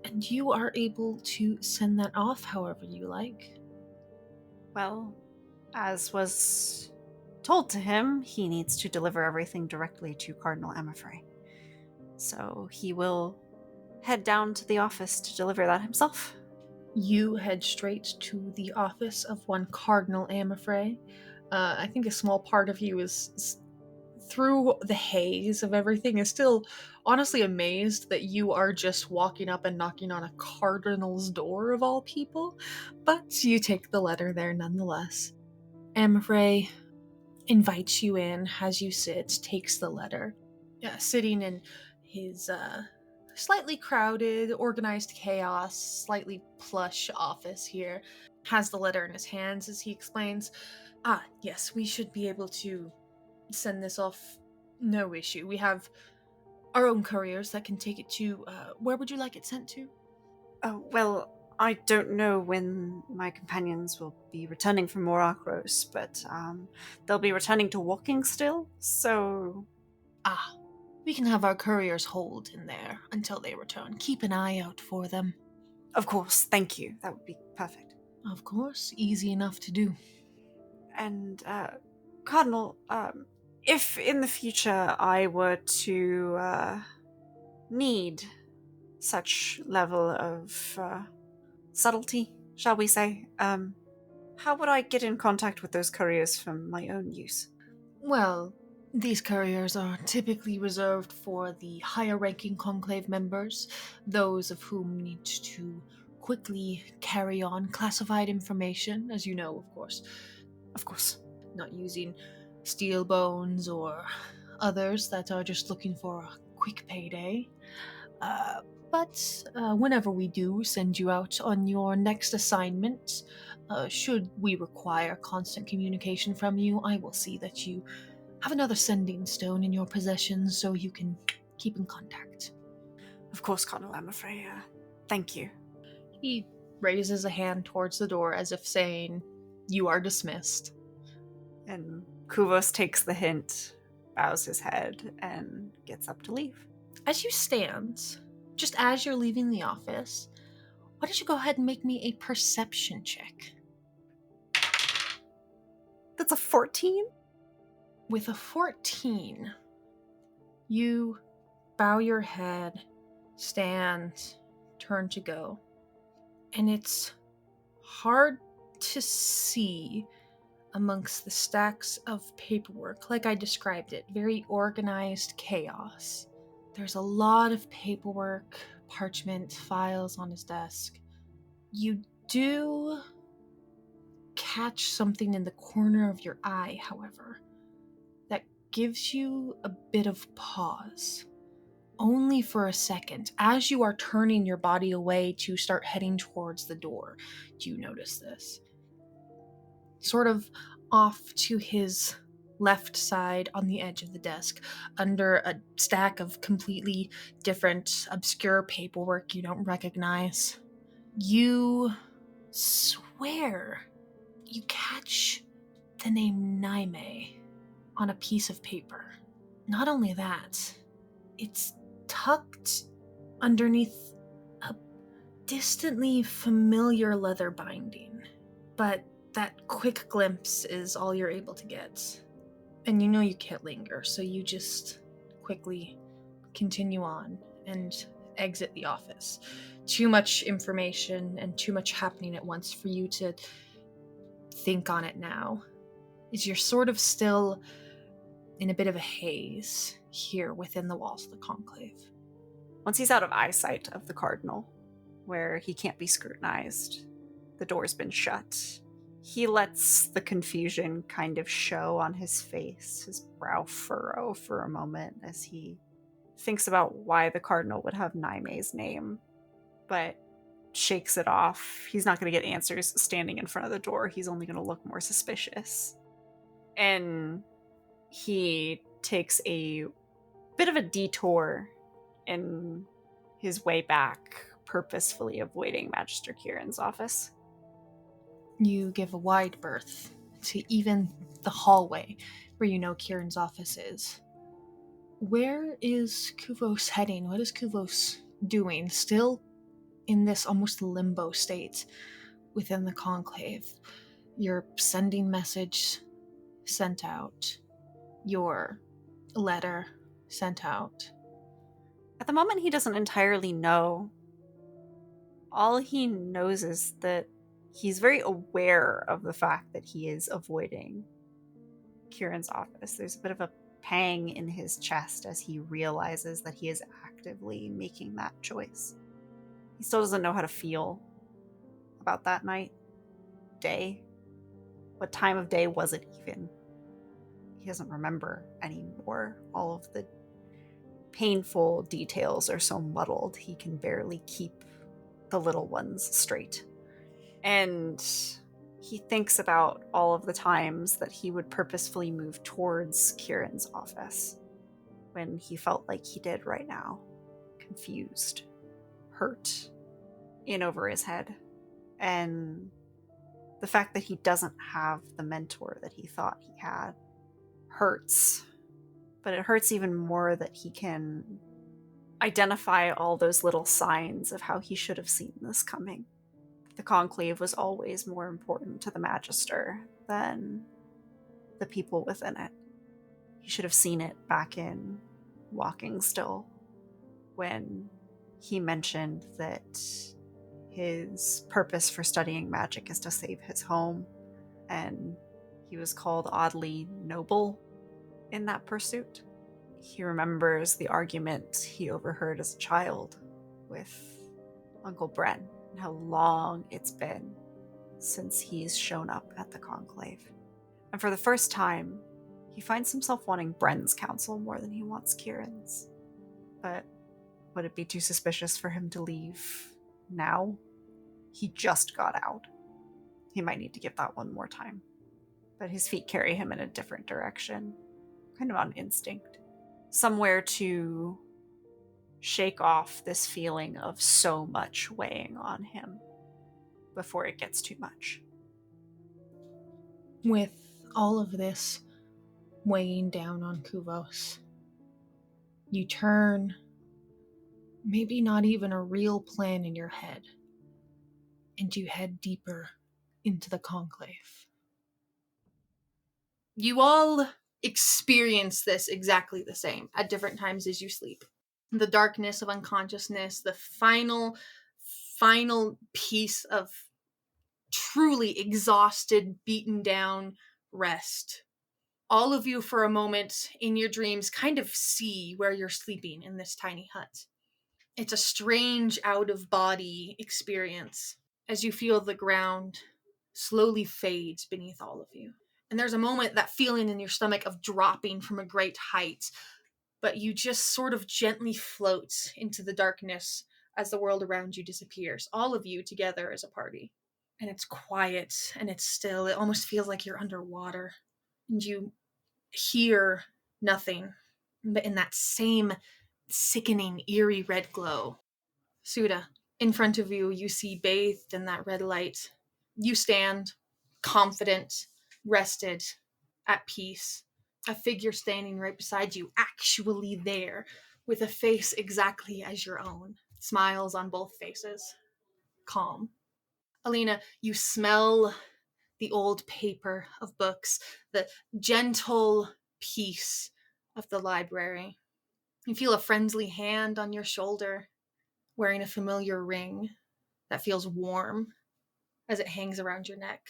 and you are able to send that off however you like. Well, as was told to him, he needs to deliver everything directly to Cardinal Amifrey. So he will head down to the office to deliver that himself. You head straight to the office of one Cardinal Amifrey. I think a small part of you is through the haze of everything, is still honestly amazed that you are just walking up and knocking on a cardinal's door of all people, but you take the letter there nonetheless. Amifrey invites you in, has you sit, takes the letter. Sitting in his slightly crowded, organized chaos, slightly plush office here. Has the letter in his hands as he explains, yes, we should be able to send this off, no issue. We have our own couriers that can take it to, where would you like it sent to? Oh, well, I don't know when my companions will be returning from Morakros, but they'll be returning to Walking still, so... We can have our couriers hold in there until they return. Keep an eye out for them. Of course, thank you. That would be perfect. Of course, easy enough to do. And, Cardinal, if in the future I were to need such level of subtlety, shall we say, how would I get in contact with those couriers for my own use? Well, these couriers are typically reserved for the higher ranking conclave members, those of whom need to quickly carry on classified information, as you know, of course. Of course. Not using steel bones or others that are just looking for a quick payday. But whenever we do send you out on your next assignment, should we require constant communication from you, I will see that you have another sending stone in your possession so you can keep in contact. Of course, Cardinal Amafrey. Thank you. He raises a hand towards the door as if saying, "You are dismissed." And Kuvos takes the hint, bows his head, and gets up to leave. As you stand, just as you're leaving the office, why don't you go ahead and make me a perception check? That's a 14? With a 14, you bow your head, stand, turn to go. And it's hard to see amongst the stacks of paperwork, like I described it, very organized chaos. There's a lot of paperwork, parchment, files on his desk. You do catch something in the corner of your eye, however, that gives you a bit of pause. Only for a second. As you are turning your body away to start heading towards the door, do you notice this? Sort of off to his left side on the edge of the desk, under a stack of completely different, obscure paperwork you don't recognize, you swear you catch the name Naime on a piece of paper. Not only that, it's tucked underneath a distantly familiar leather binding, but that quick glimpse is all you're able to get. And you know you can't linger, so you just quickly continue on and exit the office. Too much information and too much happening at once for you to think on it now. Is you're sort of still in a bit of a haze here within the walls of the conclave. Once he's out of eyesight of the Cardinal, where he can't be scrutinized, the door's been shut, he lets the confusion kind of show on his face, his brow furrow for a moment as he thinks about why the Cardinal would have Naime's name, but shakes it off. He's not going to get answers standing in front of the door. He's only going to look more suspicious. And he takes a bit of a detour in his way back, purposefully avoiding Magister Kieran's office. You give a wide berth to even the hallway where you know Kieran's office is. Where is Kuvos heading? What is Kuvos doing? Still in this almost limbo state within the conclave. Your sending message sent out. Your letter sent out. At the moment, he doesn't entirely know. All he knows is that he's very aware of the fact that he is avoiding Kieran's office. There's a bit of a pang in his chest as he realizes that he is actively making that choice. He still doesn't know how to feel about that night, day. What time of day was it even? He doesn't remember anymore. All of the painful details are so muddled he can barely keep the little ones straight. And he thinks about all of the times that he would purposefully move towards Kieran's office when he felt like he did right now. Confused, hurt, in over his head. And the fact that he doesn't have the mentor that he thought he had hurts. But it hurts even more that he can identify all those little signs of how he should have seen this coming. The Conclave was always more important to the Magister than the people within it. He should have seen it back in Walking Still, when he mentioned that his purpose for studying magic is to save his home, and he was called oddly noble in that pursuit. He remembers the argument he overheard as a child with Uncle Bren, and how long it's been since he's shown up at the Conclave. And for the first time, he finds himself wanting Bren's counsel more than he wants Kieran's. But would it be too suspicious for him to leave now? He just got out. He might need to give that one more time. But his feet carry him in a different direction, kind of on instinct. Somewhere to shake off this feeling of so much weighing on him before it gets too much. With all of this weighing down on Kuvos, you turn maybe not even a real plan in your head, and you head deeper into the Conclave. You all experience this exactly the same at different times as you sleep. The darkness of unconsciousness, the final piece of truly exhausted, beaten down rest. All of you, for a moment in your dreams, kind of see where you're sleeping in this tiny hut. It's a strange out-of-body experience as you feel the ground slowly fades beneath all of you. And there's a moment, that feeling in your stomach of dropping from a great height, but you just sort of gently float into the darkness as the world around you disappears. All of you together as a party. And it's quiet and it's still. It almost feels like you're underwater. And you hear nothing. But in that same sickening, eerie red glow, Suda, in front of you, you see bathed in that red light. You stand, confident, rested, at peace. A figure standing right beside you, actually there, with a face exactly as your own. Smiles on both faces. Calm. Alina, you smell the old paper of books, the gentle peace of the library. You feel a friendly hand on your shoulder, wearing a familiar ring that feels warm as it hangs around your neck.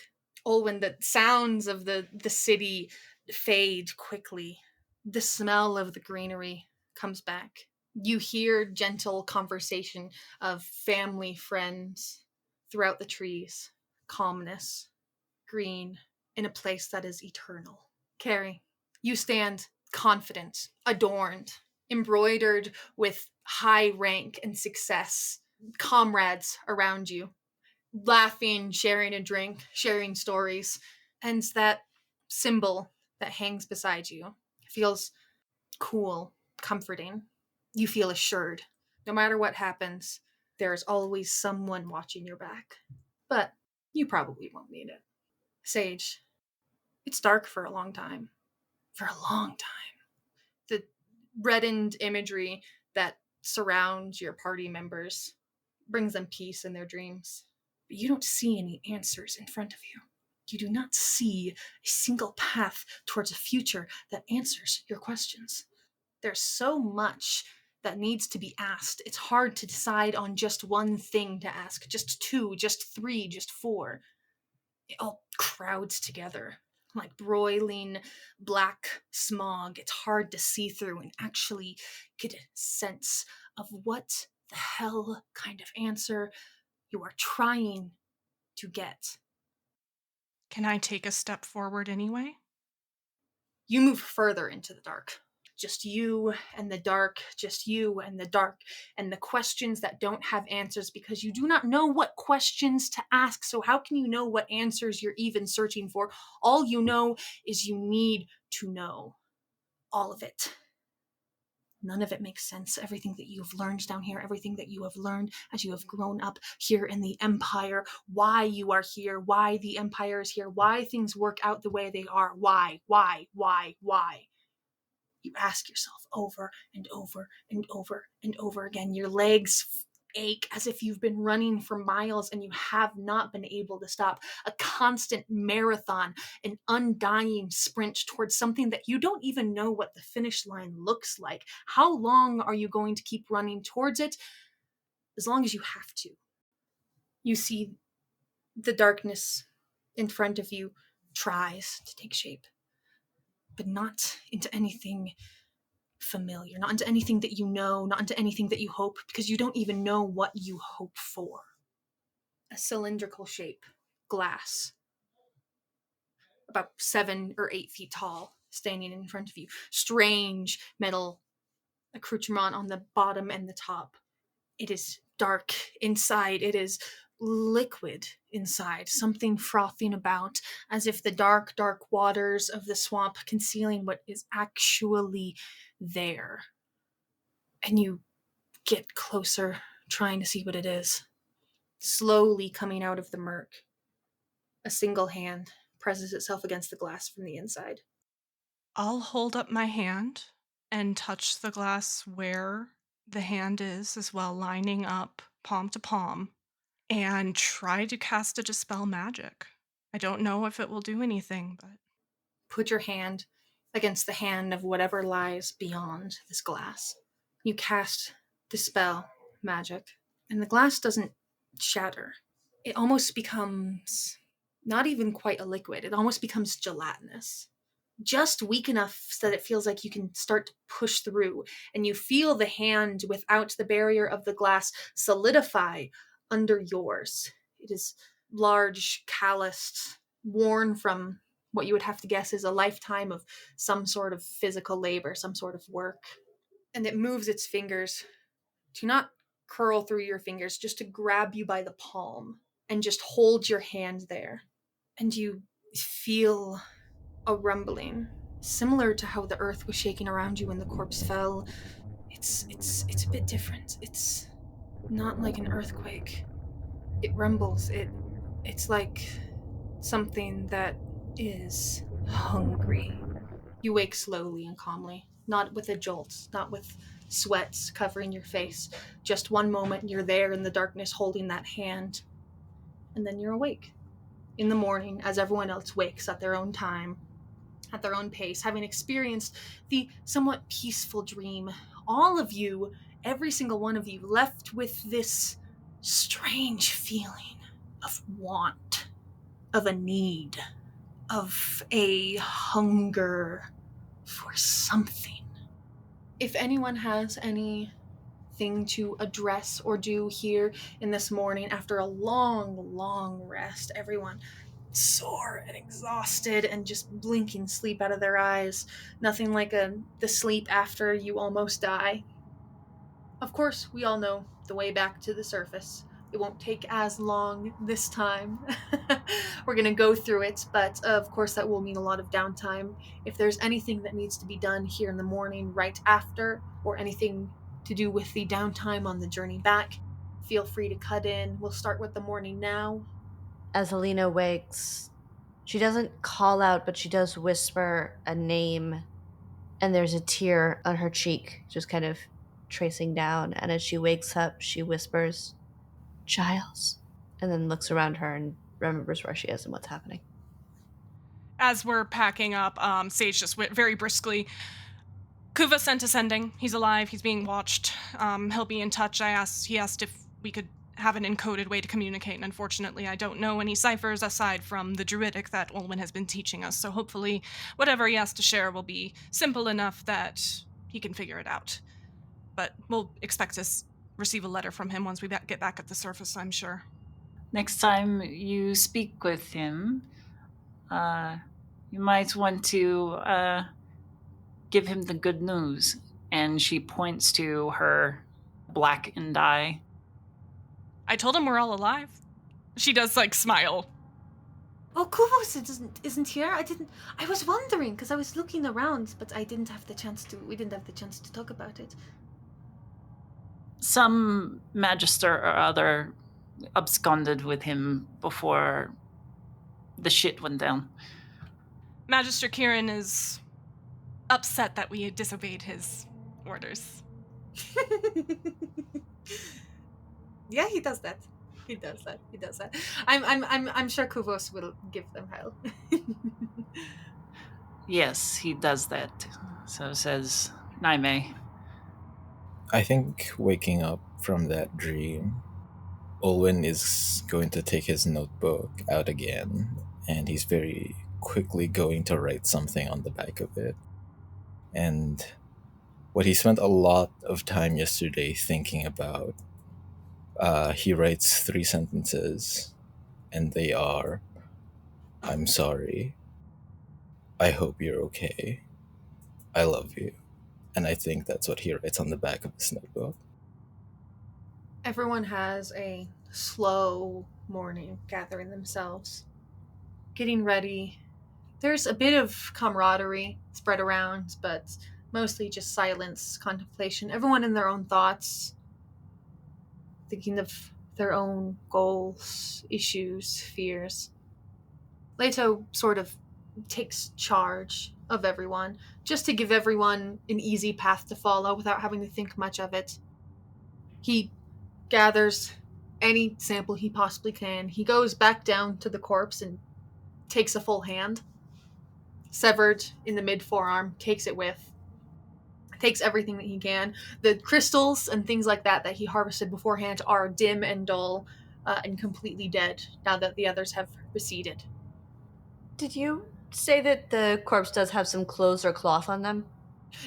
Olwen, the sounds of the city fade quickly. The smell of the greenery comes back. You hear gentle conversation of family, friends throughout the trees. Calmness, green, in a place that is eternal. Carrie, you stand confident, adorned, embroidered with high rank and success. Comrades around you, laughing, sharing a drink, sharing stories. And that symbol that hangs beside you feels cool, comforting. You feel assured. No matter what happens, there's always someone watching your back. But you probably won't need it. Sage, it's dark for a long time. For a long time. The reddened imagery that surrounds your party members brings them peace in their dreams. But you don't see any answers in front of you. You do not see a single path towards a future that answers your questions. There's so much that needs to be asked. It's hard to decide on just one thing to ask, just two, just three, just four. It all crowds together like broiling black smog. It's hard to see through and actually get a sense of what the hell kind of answer you are trying to get. Can I take a step forward anyway? You move further into the dark. just you and the dark, just you and the dark, and the questions that don't have answers because you do not know what questions to ask. So how can you know what answers you're even searching for? All you know is you need to know all of it. None of it makes sense. Everything that you have learned down here, everything that you have learned as you have grown up here in the Empire, why you are here, why the Empire is here, why things work out the way they are, why. You ask yourself over and over and over and over again. Your legs ache as if you've been running for miles and you have not been able to stop. A constant marathon, an undying sprint towards something that you don't even know what the finish line looks like. How long are you going to keep running towards it? As long as you have to. You see the darkness in front of you tries to take shape, but not into anything familiar, not into anything that you know, not into anything that you hope, because you don't even know what you hope for. A cylindrical shape, glass, about 7 or 8 feet tall, standing in front of you. Strange metal accoutrement on the bottom and the top. It is dark inside. It is liquid inside, something frothing about, as if the dark, dark waters of the swamp concealing what is actually there. And you get closer, trying to see what it is. Slowly coming out of the murk. A single hand presses itself against the glass from the inside. I'll hold up my hand and touch the glass where the hand is as well, lining up palm to palm, and try to cast a dispel magic. I don't know if it will do anything, but... Put your hand against the hand of whatever lies beyond this glass. You cast dispel magic, and the glass doesn't shatter. It almost becomes not even quite a liquid. It almost becomes gelatinous. Just weak enough so that it feels like you can start to push through, and you feel the hand without the barrier of the glass solidify under yours. It is large, calloused, worn from what you would have to guess is a lifetime of some sort of physical labor, some sort of work. And it moves its fingers to not curl through your fingers, just to grab you by the palm and just hold your hand there. And you feel a rumbling, similar to how the earth was shaking around you when the corpse fell. It's a bit different. It's not like an earthquake. It rumbles. It's like something that is hungry. You wake slowly and calmly, not with a jolt, not with sweats covering your face. Just one moment you're there in the darkness holding that hand, and then you're awake. In the morning, as everyone else wakes at their own time, at their own pace, having experienced the somewhat peaceful dream, all of you, every single one of you, left with this strange feeling of want, of a need, of a hunger for something. If anyone has anything to address or do here in this morning after a long, long rest, everyone sore and exhausted and just blinking sleep out of their eyes. Nothing like the sleep after you almost die. Of course, we all know the way back to the surface. It won't take as long this time. We're going to go through it, but of course that will mean a lot of downtime. If there's anything that needs to be done here in the morning right after, or anything to do with the downtime on the journey back, feel free to cut in. We'll start with the morning now. As Alina wakes, she doesn't call out, but she does whisper a name, and there's a tear on her cheek, just kind of tracing down. And as she wakes up, she whispers, "Giles," and then looks around her and remembers where she is and what's happening. As we're packing up, Sage just went very briskly. Kuva sent ascending. He's alive. He's being watched. He'll be in touch. He asked if we could have an encoded way to communicate, and unfortunately I don't know any ciphers aside from the druidic that Olwen has been teaching us, so hopefully whatever he has to share will be simple enough that he can figure it out. But we'll expect to receive a letter from him once we get back at the surface, I'm sure. Next time you speak with him, you might want to give him the good news. And she points to her blackened eye. I told him we're all alive. She does, like, smile. Oh, Kuvos isn't here. I was wondering because I was looking around, but we didn't have the chance to talk about it. Some magister or other absconded with him before the shit went down. Magister Kieran is upset that we had disobeyed his orders. Yeah, he does that. He does that. I'm sure Kuvos will give them hell. Yes, he does that. So says Naime. I think waking up from that dream, Olwen is going to take his notebook out again, and he's very quickly going to write something on the back of it. And what he spent a lot of time yesterday thinking about, he writes 3 sentences, and they are, I'm sorry, I hope you're okay, I love you. And I think that's what he writes on the back of his notebook. Everyone has a slow morning gathering themselves, getting ready. There's a bit of camaraderie spread around, but mostly just silence, contemplation. Everyone in their own thoughts, thinking of their own goals, issues, fears. Leto sort of takes charge of everyone, just to give everyone an easy path to follow without having to think much of it. He gathers any sample he possibly can. He goes back down to the corpse and takes a full hand, severed in the mid-forearm, takes it with, takes everything that he can. The crystals and things like that he harvested beforehand are dim and dull and completely dead now that the others have receded. Did you say that the corpse does have some clothes or cloth on them?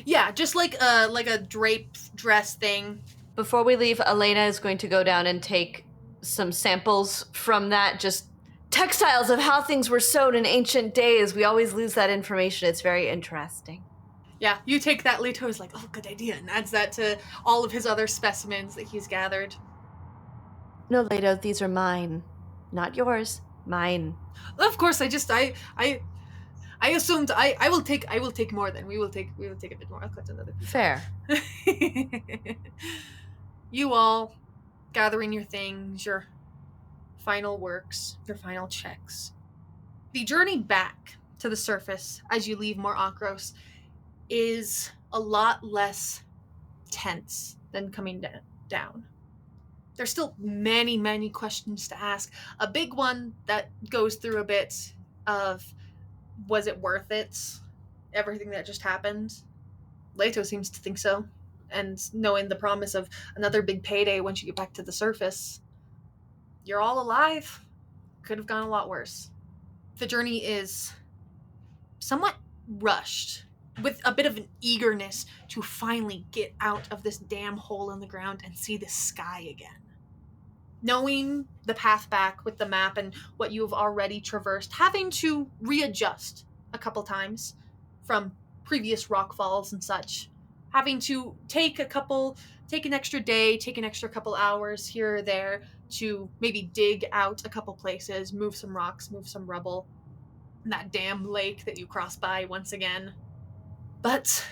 Yeah, just like a draped dress thing. Before we leave, Elena is going to go down and take some samples from that, just textiles of how things were sewn in ancient days. We always lose that information. It's very interesting. Yeah, you take that. Leto is like, oh, good idea, and adds that to all of his other specimens that he's gathered. No, Leto, these are mine. Not yours. Mine. Of course, I assumed I will take more than we will take a bit more. I'll cut another piece. Fair. You all gathering your things, your final works, your final checks. The journey back to the surface as you leave Mor Akros is a lot less tense than coming down. There's still many, many questions to ask. A big one that goes through a bit of, was it worth it? Everything that just happened? Leto seems to think so. And knowing the promise of another big payday once you get back to the surface, you're all alive. Could have gone a lot worse. The journey is somewhat rushed, with a bit of an eagerness to finally get out of this damn hole in the ground and see the sky again. Knowing the path back with the map and what you have already traversed, having to readjust a couple times from previous rock falls and such, having to take an extra day, take an extra couple hours here or there to maybe dig out a couple places, move some rocks, move some rubble, and that damn lake that you cross by once again. But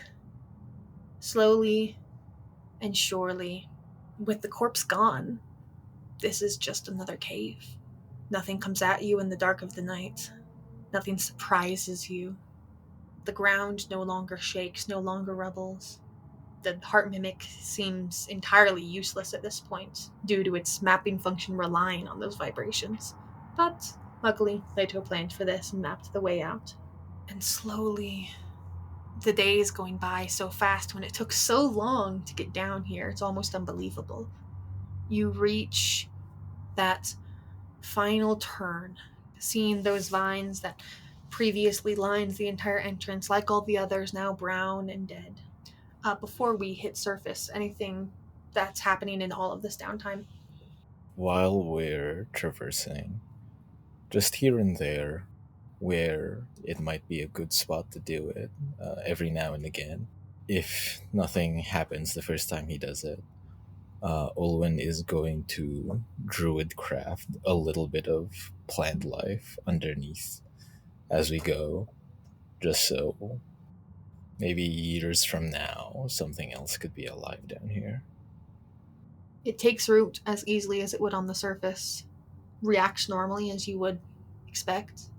slowly and surely, with the corpse gone, this is just another cave. Nothing comes at you in the dark of the night. Nothing surprises you. The ground no longer shakes, no longer rumbles. The heart mimic seems entirely useless at this point, due to its mapping function relying on those vibrations. But luckily, Leto planned for this and mapped the way out. And slowly, the days going by so fast when it took so long to get down here, it's almost unbelievable. You reach that final turn, seeing those vines that previously lined the entire entrance, like all the others, now brown and dead. Before we hit surface, anything that's happening in all of this downtime? While we're traversing, just here and there, where it might be a good spot to do it every now and again. If nothing happens the first time he does it, Olwen is going to druidcraft a little bit of plant life underneath as we go, just so maybe years from now something else could be alive down here. It takes root as easily as it would on the surface, reacts normally as you would expect.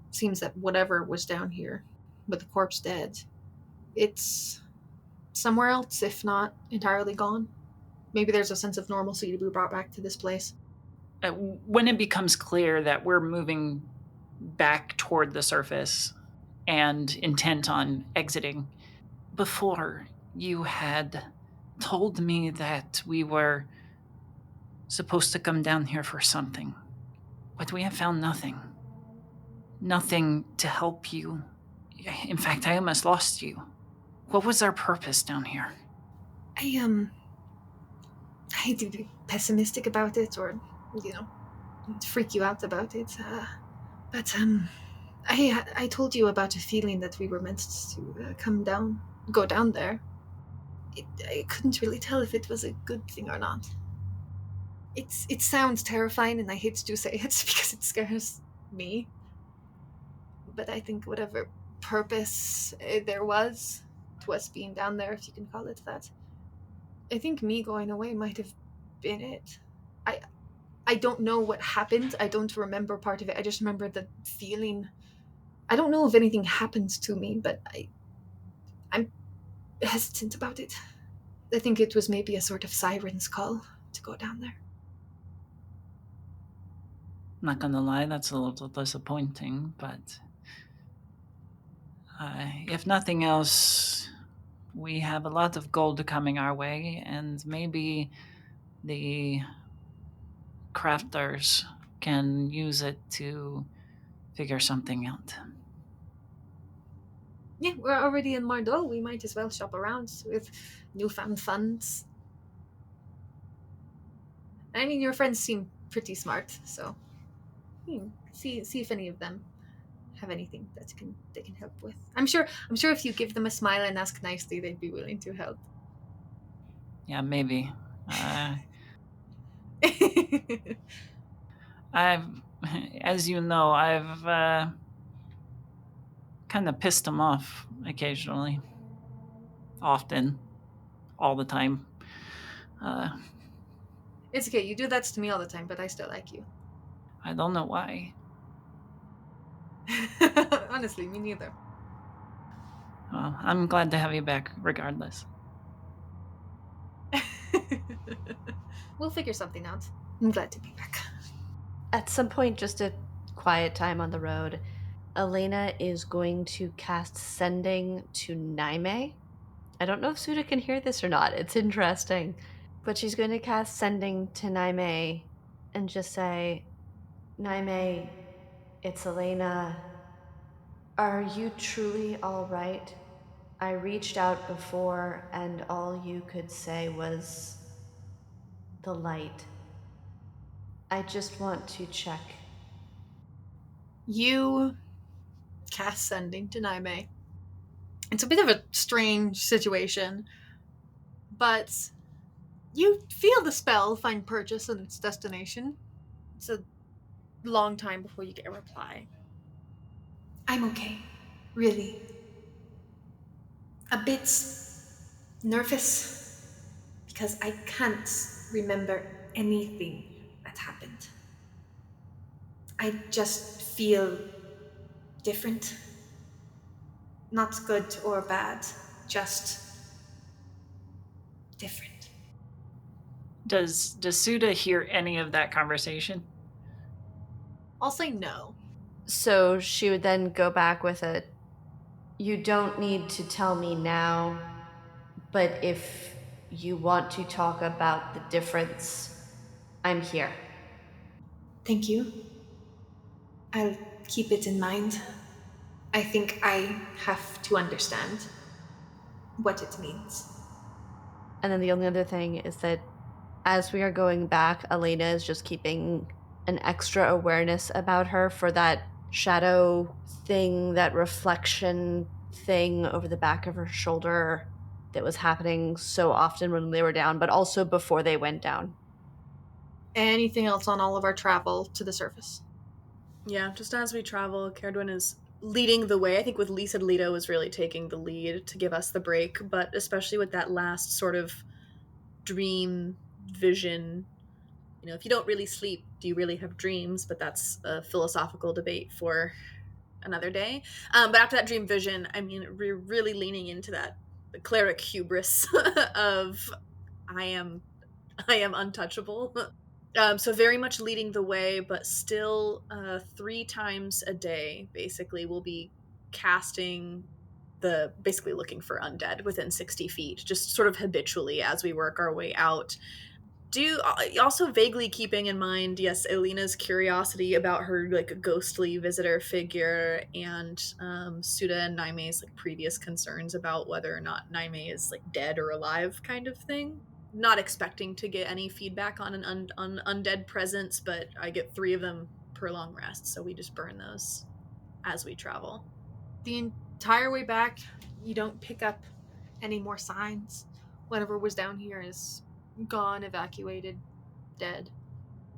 Seems that whatever was down here, with the corpse dead, it's somewhere else, if not entirely gone. Maybe there's a sense of normalcy to be brought back to this place. When it becomes clear that we're moving back toward the surface and intent on exiting, before you had told me that we were supposed to come down here for something, but we have found nothing. Nothing to help you. In fact, I almost lost you. What was our purpose down here? I hate to be pessimistic about it or, freak you out about it, but I told you about a feeling that we were meant to go down there. I couldn't really tell if it was a good thing or not. It sounds terrifying, and I hate to say it because it scares me. But I think whatever purpose there was to us being down there, if you can call it that, I think me going away might have been it. I don't know what happened. I don't remember part of it. I just remember the feeling. I don't know if anything happens to me, but I'm hesitant about it. I think it was maybe a sort of siren's call to go down there. Not gonna lie, that's a little disappointing, but if nothing else, we have a lot of gold coming our way, and maybe the crafters can use it to figure something out. Yeah, we're already in Mardol. We might as well shop around with newfound funds. I mean, your friends seem pretty smart, so see if any of them have anything that they can help with. I'm sure if you give them a smile and ask nicely, they'd be willing to help. Yeah, maybe. As you know, I've kind of pissed them off occasionally. Often. All the time. It's okay, you do that to me all the time, but I still like you. I don't know why. Honestly, me neither. Well, I'm glad to have you back, regardless. We'll figure something out. I'm glad to be back. At some point, just a quiet time on the road, Elena is going to cast Sending to Naime. I don't know if Suda can hear this or not. It's interesting. But she's going to cast Sending to Naime and just say, Naime, it's Elena. Are you truly all right? I reached out before, and all you could say was the light. I just want to check. You cast Sending to Naime. It's a bit of a strange situation, but you feel the spell find purchase in its destination. It's a long time before you get a reply. I'm okay, really. A bit nervous because I can't remember anything that happened. I just feel different. Not good or bad, just different. Does Suda hear any of that conversation? I'll say no. So she would then go back with a, you don't need to tell me now, but if you want to talk about the difference, I'm here. Thank you. I'll keep it in mind. I think I have to understand what it means. And then the only other thing is that as we are going back, Elena is just keeping an extra awareness about her for that shadow thing, that reflection thing over the back of her shoulder that was happening so often when they were down, but also before they went down. Anything else on all of our travel to the surface? Yeah, just as we travel, Caradwin is leading the way. I think with Lisa, Leto is really taking the lead to give us the break, but especially with that last sort of dream vision. You know, if you don't really sleep, do you really have dreams? But that's a philosophical debate for another day. But after that dream vision, I mean, we're really leaning into that the cleric hubris of I am untouchable. So very much leading the way, but still 3 times a day, basically, we'll be casting basically looking for undead within 60 feet, just sort of habitually as we work our way out. Also vaguely keeping in mind, yes, Elena's curiosity about her like ghostly visitor figure, and Suda and Naime's like previous concerns about whether or not Naime is like dead or alive, kind of thing. Not expecting to get any feedback on an undead presence, but I get 3 of them per long rest, so we just burn those as we travel. The entire way back, you don't pick up any more signs. Whatever was down here is gone, evacuated, dead.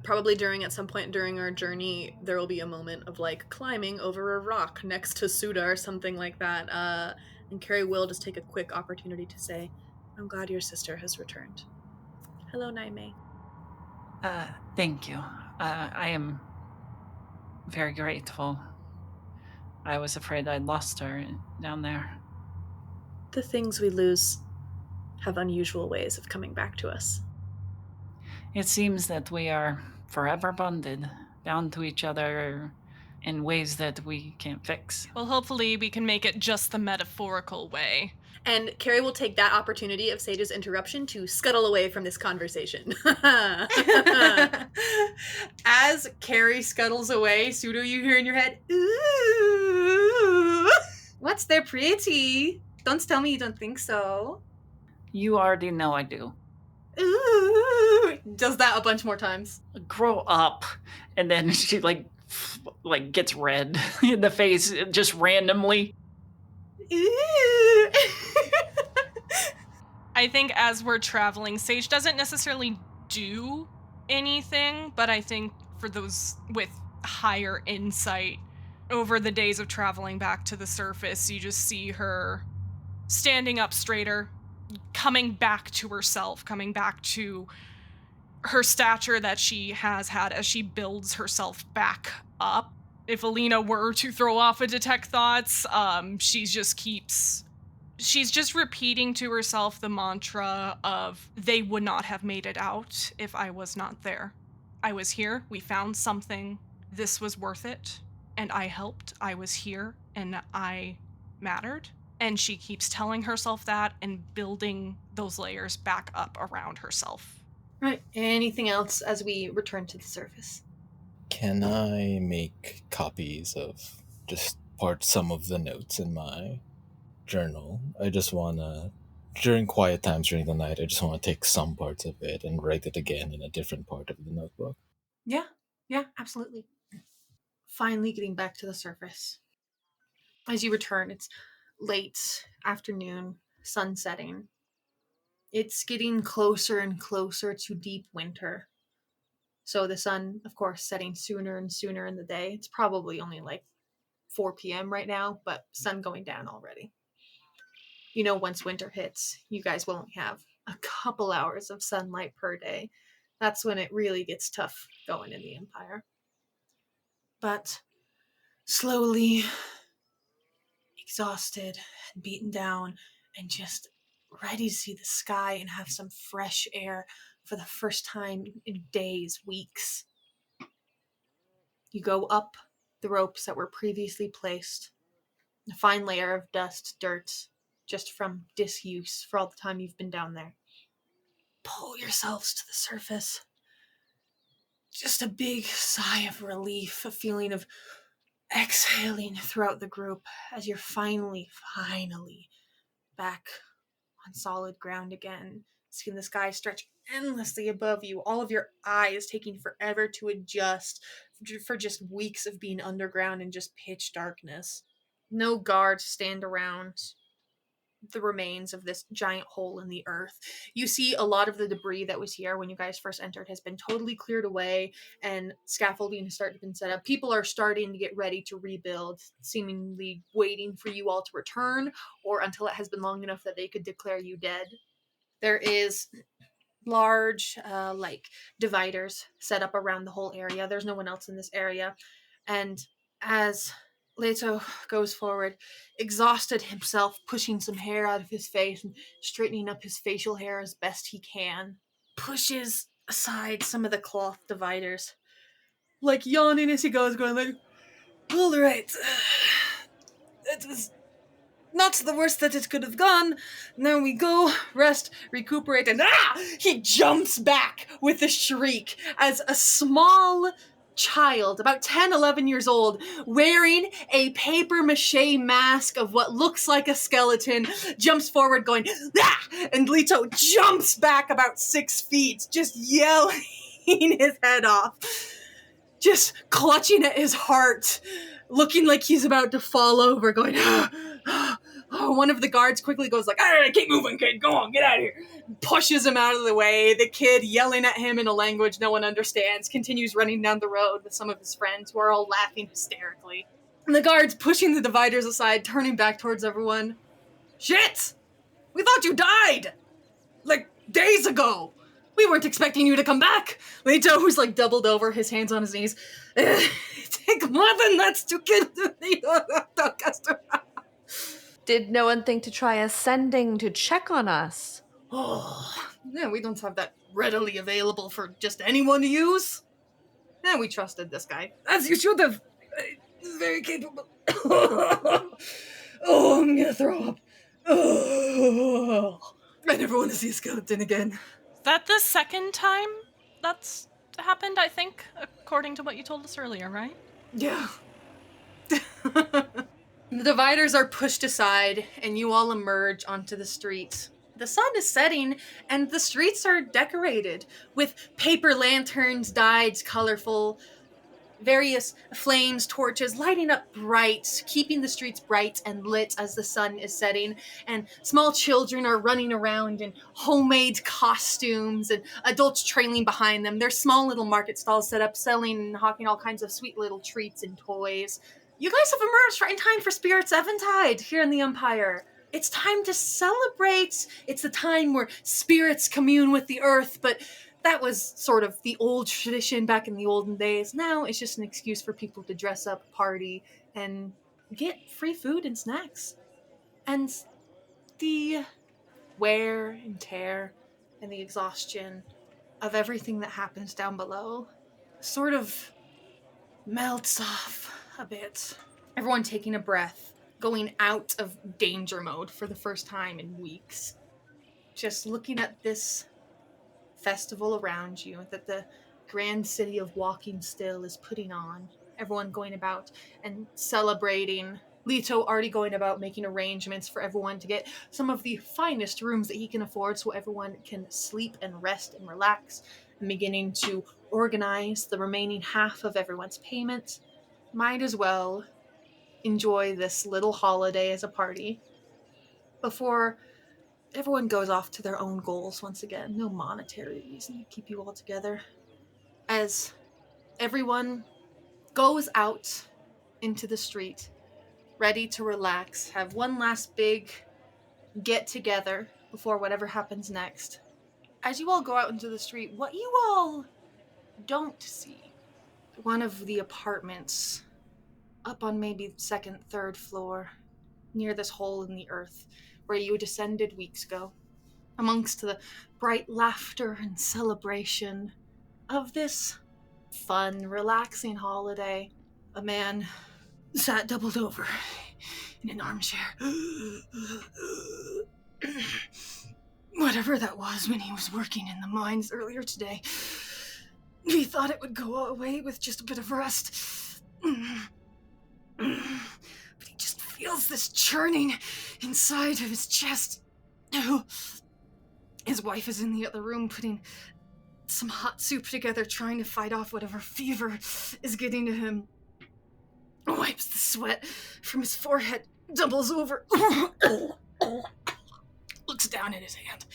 Probably at some point during our journey, there will be a moment of like climbing over a rock next to Suda or something like that. And Carrie will just take a quick opportunity to say, I'm glad your sister has returned. Hello, Naime. Thank you. I am very grateful. I was afraid I'd lost her down there. The things we lose have unusual ways of coming back to us. It seems that we are forever bonded, bound to each other in ways that we can't fix. Well, hopefully we can make it just the metaphorical way. And Carrie will take that opportunity of Sage's interruption to scuttle away from this conversation. As Carrie scuttles away, Pseudo, you hear in your head, ooh, what's there pretty? Don't tell me you don't think so. You already know I do. Ooh, does that a bunch more times. Grow up. And then she like gets red in the face just randomly. Ooh. I think as we're traveling, Sage doesn't necessarily do anything, but I think for those with higher insight over the days of traveling back to the surface, you just see her standing up straighter, coming back to herself, coming back to her stature that she has had as she builds herself back up. If Alina were to throw off a detect thoughts, she's just repeating to herself the mantra of, they would not have made it out if I was not there. I was here, we found something, this was worth it, and I helped, I was here, and I mattered. And she keeps telling herself that and building those layers back up around herself. Right. Anything else as we return to the surface? Can I make copies of just some of the notes in my journal? I just wanna, during quiet times during the night, I just wanna take some parts of it and write it again in a different part of the notebook. Yeah, absolutely. Finally getting back to the surface. As you return, it's late afternoon, sun setting. It's getting closer and closer to deep winter. So the sun, of course, setting sooner and sooner in the day. It's probably only like 4 p.m. right now, but sun going down already. You know, once winter hits, you guys will only have a couple hours of sunlight per day. That's when it really gets tough going in the Empire. But slowly, exhausted and beaten down, and just ready to see the sky and have some fresh air for the first time in days, weeks. You go up the ropes that were previously placed, a fine layer of dust, dirt, just from disuse for all the time you've been down there. Pull yourselves to the surface. Just a big sigh of relief, a feeling of exhaling throughout the group as you're finally back on solid ground again. Seeing the sky stretch endlessly above you, all of your eyes taking forever to adjust for just weeks of being underground in just pitch darkness. No guards stand around the remains of this giant hole in the earth. You see a lot of the debris that was here when you guys first entered has been totally cleared away, and scaffolding has started to be set up. People are starting to get ready to rebuild, seemingly waiting for you all to return, or until it has been long enough that they could declare you dead. There is large dividers set up around the whole area. There's no one else in this area, and as Leto goes forward, exhausted himself, pushing some hair out of his face and straightening up his facial hair as best he can, pushes aside some of the cloth dividers, like yawning as he goes, going like, all right, it was not the worst that it could have gone. Now we go, rest, recuperate, and he jumps back with a shriek as a small child, about 10, 11 years old, wearing a papier-mâché mask of what looks like a skeleton, jumps forward going, and Leto jumps back about 6 feet, just yelling his head off, just clutching at his heart, looking like he's about to fall over, going, one of the guards quickly goes like, all right, keep moving, kid, go on, get out of here. Pushes him out of the way. The kid, yelling at him in a language no one understands, continues running down the road with some of his friends who are all laughing hysterically. And the guards pushing the dividers aside, turning back towards everyone. Shit! We thought you died! Like, days ago! We weren't expecting you to come back! Leto, who's like doubled over, his hands on his knees. Take more than that to kill the customer. Did no one think to try ascending to check on us? Oh, yeah, we don't have that readily available for just anyone to use. Yeah, we trusted this guy. As you should have. He's very capable. Oh, I'm gonna throw up. Oh. I never want to see a skeleton again. Is that the second time that's happened, I think, according to what you told us earlier, right? Yeah. The dividers are pushed aside, and you all emerge onto the street. The sun is setting, and the streets are decorated with paper lanterns dyed colorful, various flames, torches lighting up bright, keeping the streets bright and lit as the sun is setting, and small children are running around in homemade costumes, and adults trailing behind them. There's small little market stalls set up, selling and hawking all kinds of sweet little treats and toys. You guys have emerged right in time for Spirit's Eventide here in the Empire. It's time to celebrate. It's the time where spirits commune with the earth, but that was sort of the old tradition back in the olden days. Now it's just an excuse for people to dress up, party, and get free food and snacks. And the wear and tear and the exhaustion of everything that happens down below sort of melts off a bit. Everyone taking a breath, going out of danger mode for the first time in weeks. Just looking at this festival around you that the grand city of Walking Still is putting on. Everyone going about and celebrating. Leto already going about making arrangements for everyone to get some of the finest rooms that he can afford so everyone can sleep and rest and relax, and beginning to organize the remaining half of everyone's payment. Might as well enjoy this little holiday as a party before everyone goes off to their own goals once again. No monetary reason to keep you all together. As everyone goes out into the street, ready to relax, have one last big get together before whatever happens next. As you all go out into the street, what you all don't see, one of the apartments up on maybe second, third floor, near this hole in the earth where you descended weeks ago, amongst the bright laughter and celebration of this fun, relaxing holiday, a man sat doubled over in an armchair. Whatever that was when he was working in the mines earlier today, he thought it would go away with just a bit of rest. But he just feels this churning inside of his chest. His wife is in the other room putting some hot soup together, trying to fight off whatever fever is getting to him. Wipes the sweat from his forehead, doubles over, looks down at his hand,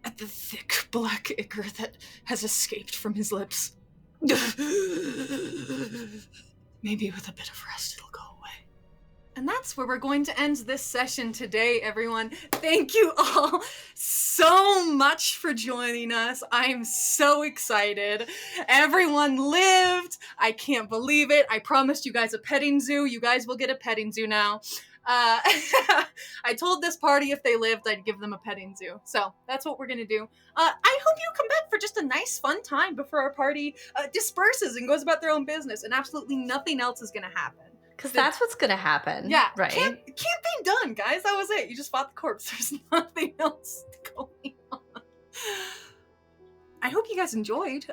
at the thick black ichor that has escaped from his lips. Maybe with a bit of rest it'll go away. And that's where we're going to end this session today, everyone. Thank you all so much for joining us. I'm so excited. Everyone lived. I can't believe it. I promised you guys a petting zoo. You guys will get a petting zoo now. I told this party if they lived, I'd give them a petting zoo. So that's what we're going to do. I hope you come back for just a nice, fun time before our party disperses and goes about their own business and absolutely nothing else is going to happen. Because that's what's going to happen. Yeah, right? Campaign done, guys. That was it. You just fought the corpse. There's nothing else going on. I hope you guys enjoyed.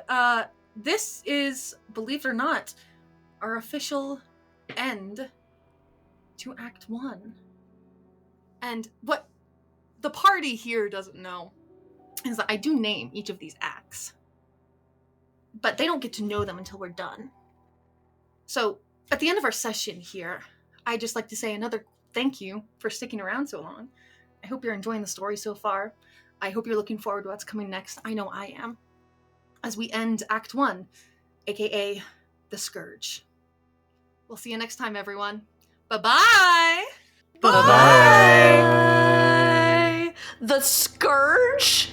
This is, believe it or not, our official end to Act 1. And what the party here doesn't know is that I do name each of these acts. But they don't get to know them until we're done. So, at the end of our session here, I'd just like to say another thank you for sticking around so long. I hope you're enjoying the story so far. I hope you're looking forward to what's coming next. I know I am. As we end Act 1, aka The Scourge. We'll see you next time, everyone. Bye-bye! Bye-bye! The Scourge?